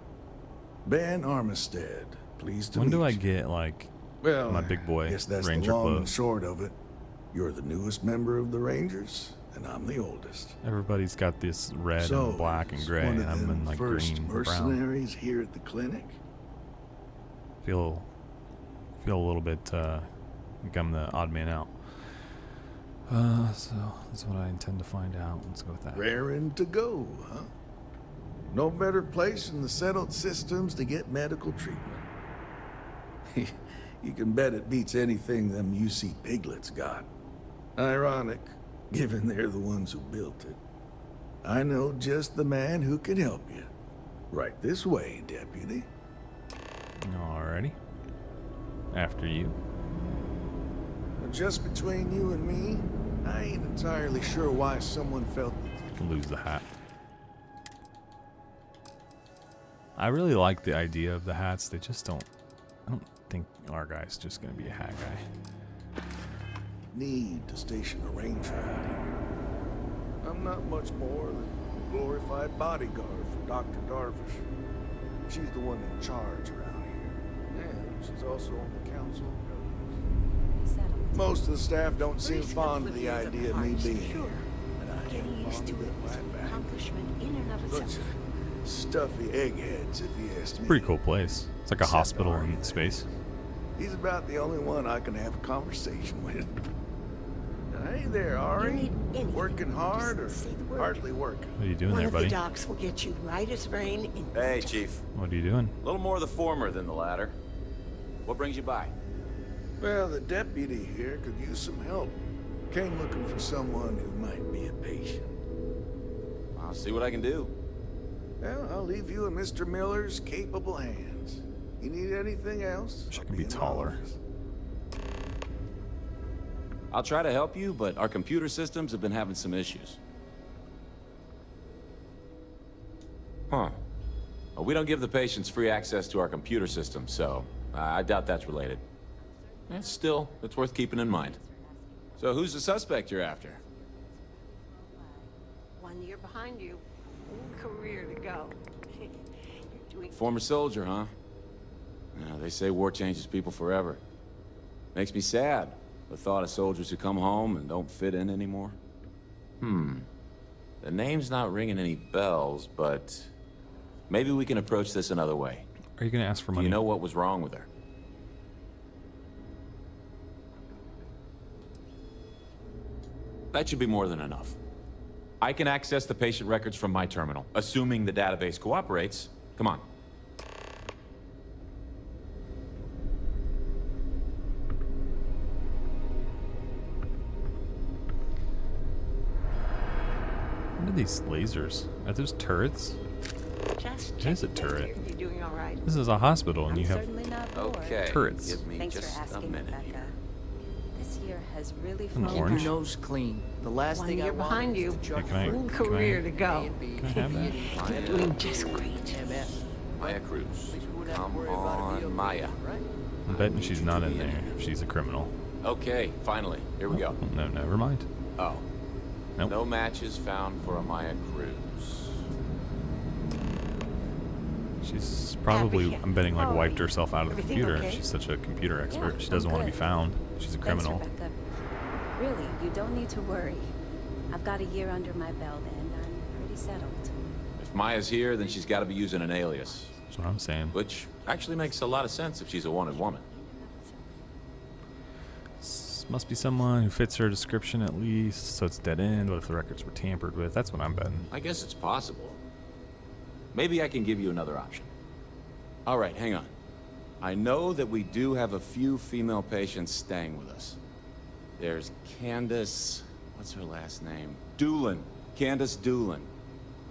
Ben Armistead, pleased to meet you.
When do I get, like, my big boy
guess that's
Ranger
the long and
clothes?
short of it. You're the newest member of the Rangers, and I'm the oldest.
Everybody's got this red
So,
and black and gray.
one of
I'm
them
in like
first
green, brown.
mercenaries here at the clinic?
Feel a little bit like I'm the odd man out. So that's what I intend to find out. Let's go with that.
Raring to go, huh? No better place in the settled systems to get medical treatment. You can bet it beats anything them UC piglets got. Ironic, given they're the ones who built it. I know just the man who can help you. Right this way, Deputy.
Alrighty. After you.
Just between you and me, I ain't entirely sure why someone felt...
Lose the hat. I really like the idea of the hats. They just don't... I don't think our guy's just going to be a hat guy.
Need to station a ranger out here. I'm not much more than a glorified bodyguard for Dr. Darvish. She's the one in charge around here. And she's also on the council. Most of the staff don't seem fond of the idea of me being here. And I ain't fond of it right back. Bunch of stuffy eggheads, if you ask me.
Pretty cool place. It's like a hospital in space.
He's about the only one I can have a conversation with. Hey there, Ari. Working hard or hardly working?
What are you doing there, buddy?
One of the docs will get you right as rain in...
Hey, Chief.
What are you doing?
A little more of the former than the latter. What brings you by?
Well, the deputy here could use some help. Came looking for someone who might be a patient.
I'll see what I can do.
Well, I'll leave you in Mr. Miller's capable hands. You need anything else?
She can be taller.
I'll try to help you, but our computer systems have been having some issues. Huh. Well, we don't give the patients free access to our computer system, so I doubt that's related. Still, it's worth keeping in mind. So who's the suspect you're after?
1 year behind you. Career to go.
Former soldier, huh? Yeah, they say war changes people forever. Makes me sad, the thought of soldiers who come home and don't fit in anymore. The name's not ringing any bells, but maybe we can approach this another way.
Are you gonna ask for money?
Do you know what was wrong with her? That should be more than enough. I can access the patient records from my terminal, assuming the database cooperates. Come on.
What are these lasers? Are those turrets?
Just
it is a turret.
You're doing all right.
This is a hospital, and you have
Okay.
turrets.
Give me
Thanks
just
for asking,
a minute
Rebecca.
here.
This year has really
An
flown.
orange?
Keep your
Nose clean. The last
1
thing I
year
want
behind
is
you.
to judge
Can I-
full
can I-
Career to go.
Can I have that?
You're doing just great.
Maya Cruz. Come on, Maya.
I'm betting she's not in there if she's a criminal.
Okay, finally. Here we go.
No, never mind.
Oh.
Nope.
No matches found for a Maya Cruz.
She's probably, I'm betting, like wiped herself out of the
Everything
computer.
okay?
She's such a computer expert.
Yeah,
She doesn't
I'm
want to be
good.
found. She's a criminal.
Thanks, Rebecca. Really, you don't need to worry. I've got a year under my belt and I'm pretty settled.
If Maya's here, then she's got to be using an alias.
That's what I'm saying.
Which actually makes a lot of sense if she's a wanted woman.
Must be someone who fits her description at least. So it's dead end. What if the records were tampered with? That's what I'm betting.
I guess it's possible. Maybe I can give you another option. All right, hang on. I know that we do have a few female patients staying with us. There's Candace... what's her last name? Doolin. Candace Doolin.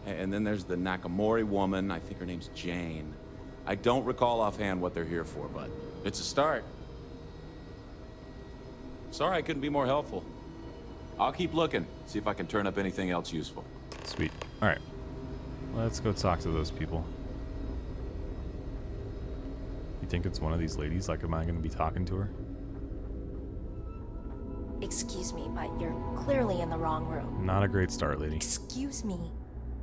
And then there's the Nakamori woman. I think her name's Jane. I don't recall offhand what they're here for, but it's a start. Sorry I couldn't be more helpful. I'll keep looking, see if I can turn up anything else useful.
Sweet. All right. Let's go talk to those people. You think it's one of these ladies? Like, am I going to be talking to her?
Excuse me, but you're clearly in the wrong room.
Not a great start, lady.
Excuse me.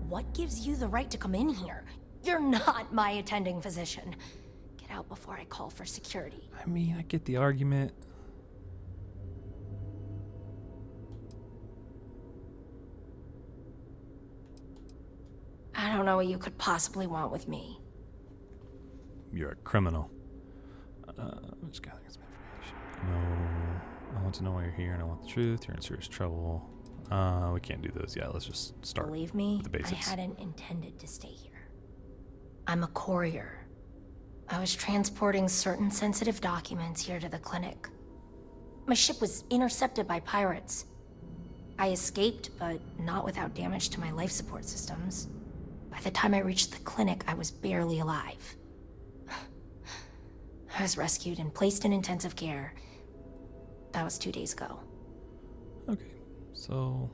What gives you the right to come in here? You're not my attending physician. Get out before I call for security.
I mean, I get the argument.
I don't know what you could possibly want with me.
You're a criminal. I'm just gathering some information. No, I want to know why you're here, and I want the truth. You're in serious trouble. We can't do those yet. Let's just start.
Believe me,
with the
I
basics.
hadn't intended to stay here. I'm a courier. I was transporting certain sensitive documents here to the clinic. My ship was intercepted by pirates. I escaped, but not without damage to my life support systems. By the time I reached the clinic, I was barely alive. I was rescued and placed in intensive care. That was 2 days ago.
Okay, so,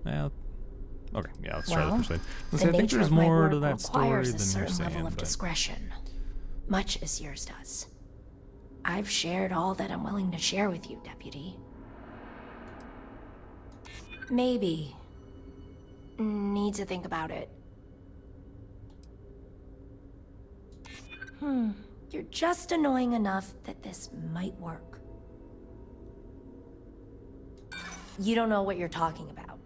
yeah, okay, yeah, let's try to
Well,
persuade.
the
I think
nature
there's
of my
more
work
to that story
requires a
than you're
certain
saying,
level of
but
discretion, much as yours does. I've shared all that I'm willing to share with you, Deputy. Maybe. Need to think about it. You're just annoying enough that this might work. You don't know what you're talking about.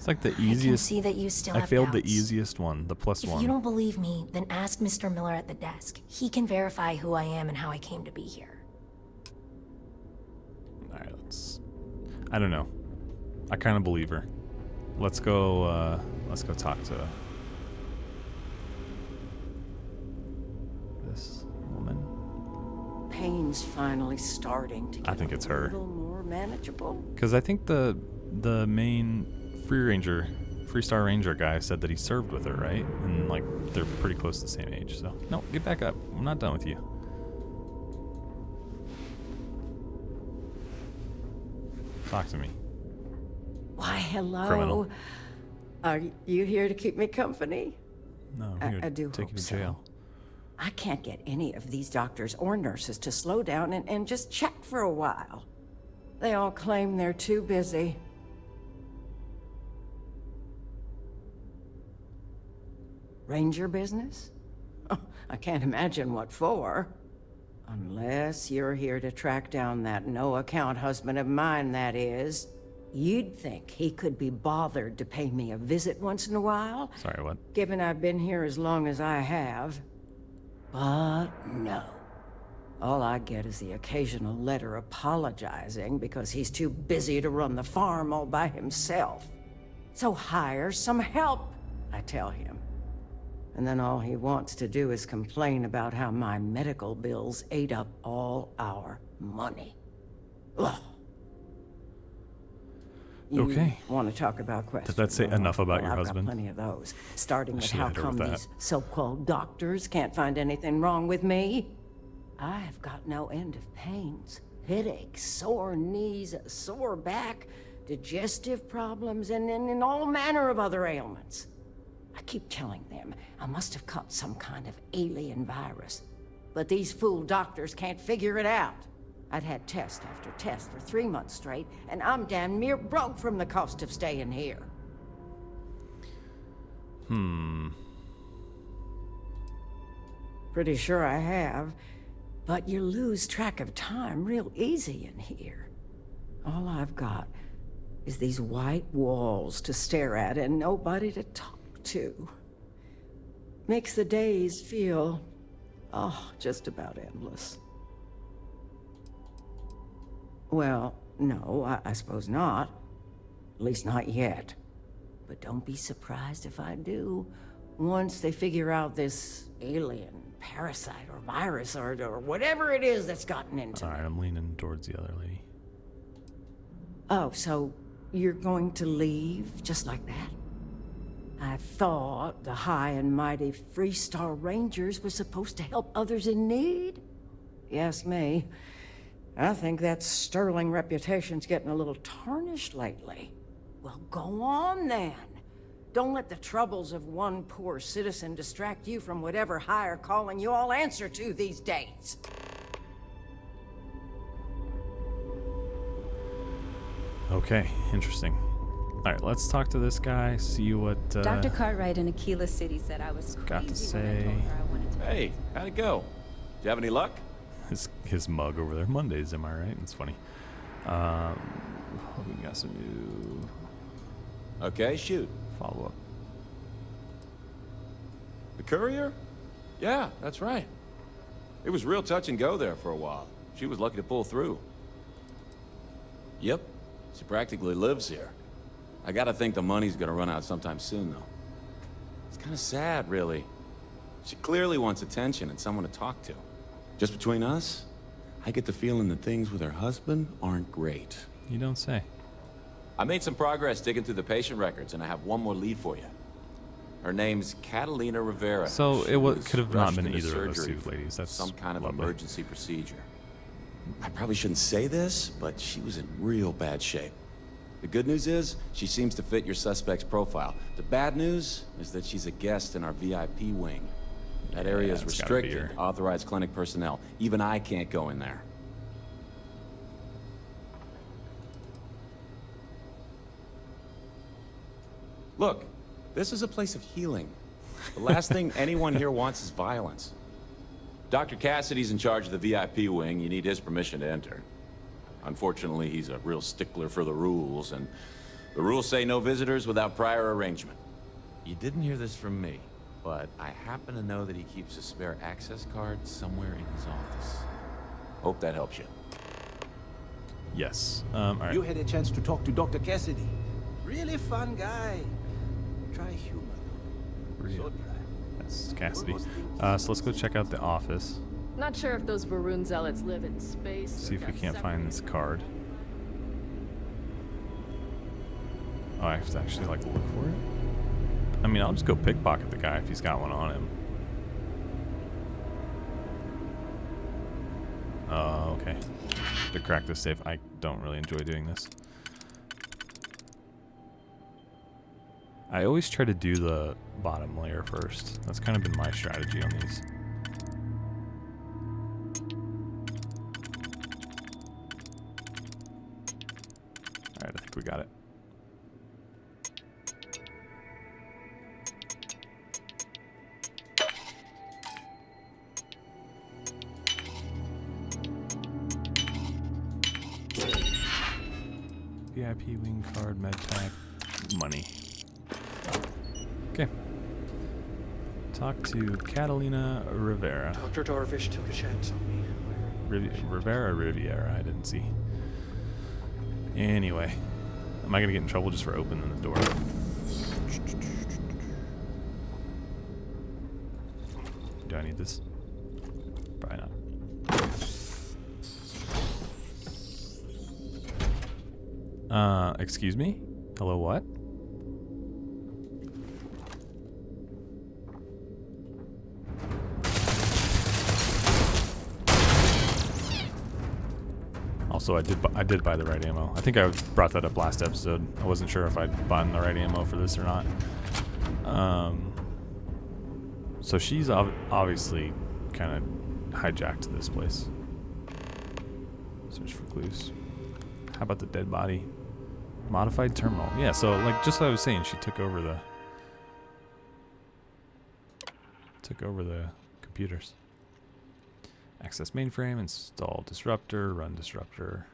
it's like the
I can
easiest.
see that you still
I
have
failed the
doubts.
easiest one, the plus
If
one.
you don't believe me, then ask Mr. Miller at the desk. He can verify who I am and how I came to be here.
Alright, I don't know. I kind of believe her. Let's go talk to this woman.
Pain's finally starting to get
I think it's her.
a little more manageable.
Because I think the main Freestar Ranger guy said that he served with her, right? And like they're pretty close to the same age. So no, get back up. I'm not done with you. Talk to me.
Why, hello.
Criminal.
Are you here to keep me company?
No, I'm here
I
to
do
take you
hope
to jail.
I can't get any of these doctors or nurses to slow down and just chat for a while. They all claim they're too busy. Ranger business? Oh, I can't imagine what for. Unless you're here to track down that no-account husband of mine, that is. You'd think he could be bothered to pay me a visit once in a while.
Sorry, what?
Given I've been here as long as I have. But no. All I get is the occasional letter apologizing because he's too busy to run the farm all by himself. So hire some help, I tell him. And then all he wants to do is complain about how my medical bills ate up all our money. Ugh.
Okay.
You want to talk about questions?
Did that say enough about your
I've
husband?
got plenty of those. Starting with
should
how
hit her
come
with that.
these so-called doctors can't find anything wrong with me? I've got no end of pains. Headaches, sore knees, a sore back, digestive problems, and all manner of other ailments. I keep telling them I must have caught some kind of alien virus. But these fool doctors can't figure it out. I'd had test after test for 3 months straight, and I'm damn near broke from the cost of staying here. Pretty sure I have. But you lose track of time real easy in here. All I've got is these white walls to stare at and nobody to talk to. Makes the days feel, just about endless. Well, no, I suppose not. At least not yet. But don't be surprised if I do. Once they figure out this alien parasite or virus or whatever it is that's gotten into me.
Alright, I'm leaning towards the other lady.
Oh, so you're going to leave just like that? I thought the high and mighty Freestar Rangers were supposed to help others in need. Yes, me. I think that sterling reputation's getting a little tarnished lately. Well, go on then. Don't let the troubles of one poor citizen distract you from whatever higher calling you all answer to these days.
Okay, interesting. Alright, let's talk to this guy, see what
Dr. Cartwright in Aquila City said I was
got to
crazy when I
say.
told her I wanted to.
Hey, how'd it go? Did you have any luck?
His mug over there. Mondays, am I right? It's funny. We got some new
Okay, shoot.
follow up.
The courier? Yeah, that's right. It was real touch and go there for a while. She was lucky to pull through. Yep, she practically lives here. I gotta think the money's gonna run out sometime soon, though. It's kinda sad, really. She clearly wants attention and someone to talk to. Just between us, I get the feeling that things with her husband aren't great.
You don't say.
I made some progress digging through the patient records, and I have one more lead for you. Her name's Catalina Rivera.
So it could have not been
Rushed into
either of those
surgery
two ladies. That's
some kind of
lovely.
emergency procedure. I probably shouldn't say this, but she was in real bad shape. The good news is, she seems to fit your suspect's profile. The bad news is that she's a guest in our VIP wing. That area is restricted to authorized clinic personnel. Even I can't go in there. Look, this is a place of healing. The last thing anyone here wants is violence. Dr. Cassidy's in charge of the VIP wing. You need his permission to enter. Unfortunately, he's a real stickler for the rules, and the rules say no visitors without prior arrangement. You didn't hear this from me, but I happen to know that he keeps a spare access card somewhere in his office. Hope that helps you.
Yes. All right.
You had a chance to talk to Dr. Cassidy. Really fun guy. Try humor. So dry.
That's Cassidy. So let's go check out the office.
Not sure if those Varun zealots live in space.
See if we can't find this card. Oh, I have to actually like look for it. I mean, I'll just go pickpocket the guy if he's got one on him. Oh, okay. To crack this safe, I don't really enjoy doing this. I always try to do the bottom layer first. That's kind of been my strategy on these. Alright, I think we got it. VIP wing card, med pack, money. Okay. Talk to Catalina Rivera.
Dr. Darvish took a chance on me.
Riviera, I didn't see. Anyway, am I gonna get in trouble just for opening the door? Do I need this? Probably not. Excuse me? Hello, what? Also, I did buy the right ammo. I think I brought that up last episode. I wasn't sure if I'd bought the right ammo for this or not. So she's obviously kind of hijacked this place. Search for clues. How about the dead body? Modified terminal. Yeah, so like just what I was saying, she took over the computers. Access mainframe, install disruptor, run disruptor.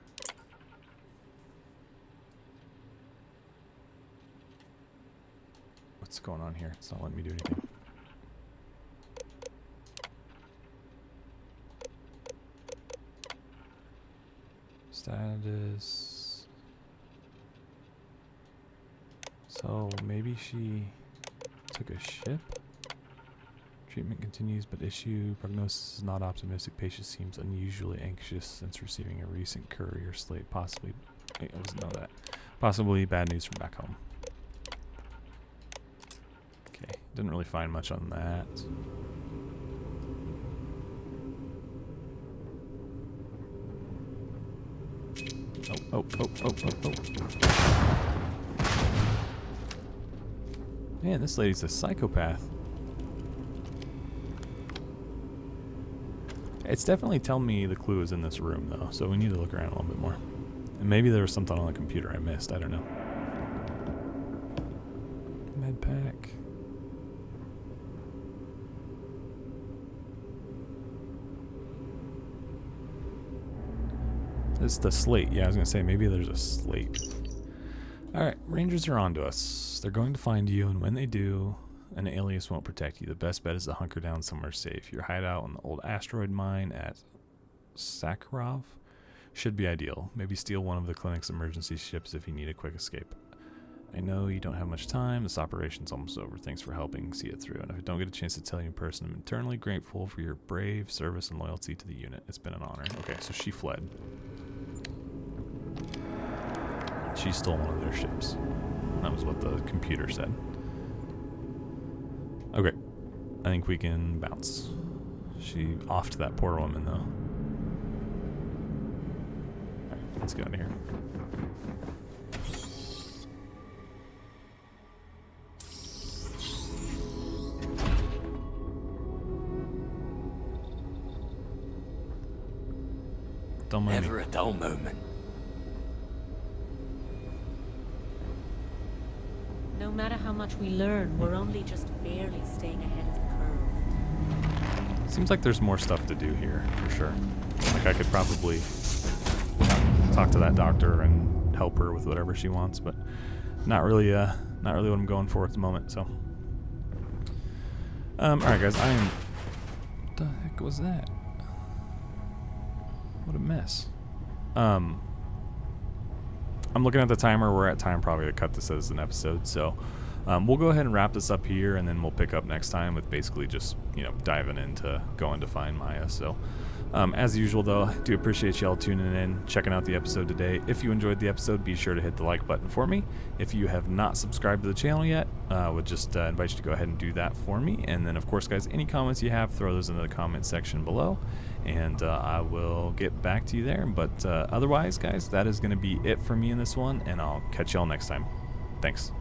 What's going on here? It's not letting me do anything. Status. So maybe she took a ship? Treatment continues, but issue prognosis is not optimistic. Patient seems unusually anxious since receiving a recent courier slate. Possibly, I wasn't know that. Possibly bad news from back home. Okay, didn't really find much on that. Oh. Man, this lady's a psychopath. It's definitely telling me the clue is in this room, though, so we need to look around a little bit more. And maybe there was something on the computer I missed. I don't know. Med pack. This is the slate. Yeah, I was going to say, maybe there's a slate. Alright, Rangers are on to us. They're going to find you, and when they do, an alias won't protect you. The best bet is to hunker down somewhere safe. Your hideout on the old asteroid mine at Sakharov should be ideal. Maybe steal one of the clinic's emergency ships if you need a quick escape. I know you don't have much time. This operation's almost over. Thanks for helping see it through. And if I don't get a chance to tell you in person, I'm eternally grateful for your brave service and loyalty to the unit. It's been an honor. Okay, so she fled. She stole one of their ships. That was what the computer said. Okay. I think we can bounce. She offed that poor woman, though. Alright, let's get out of here. Don't mind
Never
me.
a dull moment.
No matter how much we learn, we're only just barely staying ahead of the curve.
Seems like there's more stuff to do here, for sure. Like, I could probably talk to that doctor and help her with whatever she wants, but not really what I'm going for at the moment, so. Alright guys, what the heck was that? What a mess. I'm looking at the timer. We're at time probably to cut this as an episode, so we'll go ahead and wrap this up here, and then we'll pick up next time with basically just, you know, diving into going to find Maya. So as usual, though, I do appreciate y'all tuning in, checking out the episode today. If you enjoyed the episode, be sure to hit the like button for me. If you have not subscribed to the channel yet, I would just invite you to go ahead and do that for me. And then, of course, guys, any comments you have, throw those into the comment section below, and I will get back to you there. But otherwise, guys, that is going to be it for me in this one, and I'll catch y'all next time. Thanks.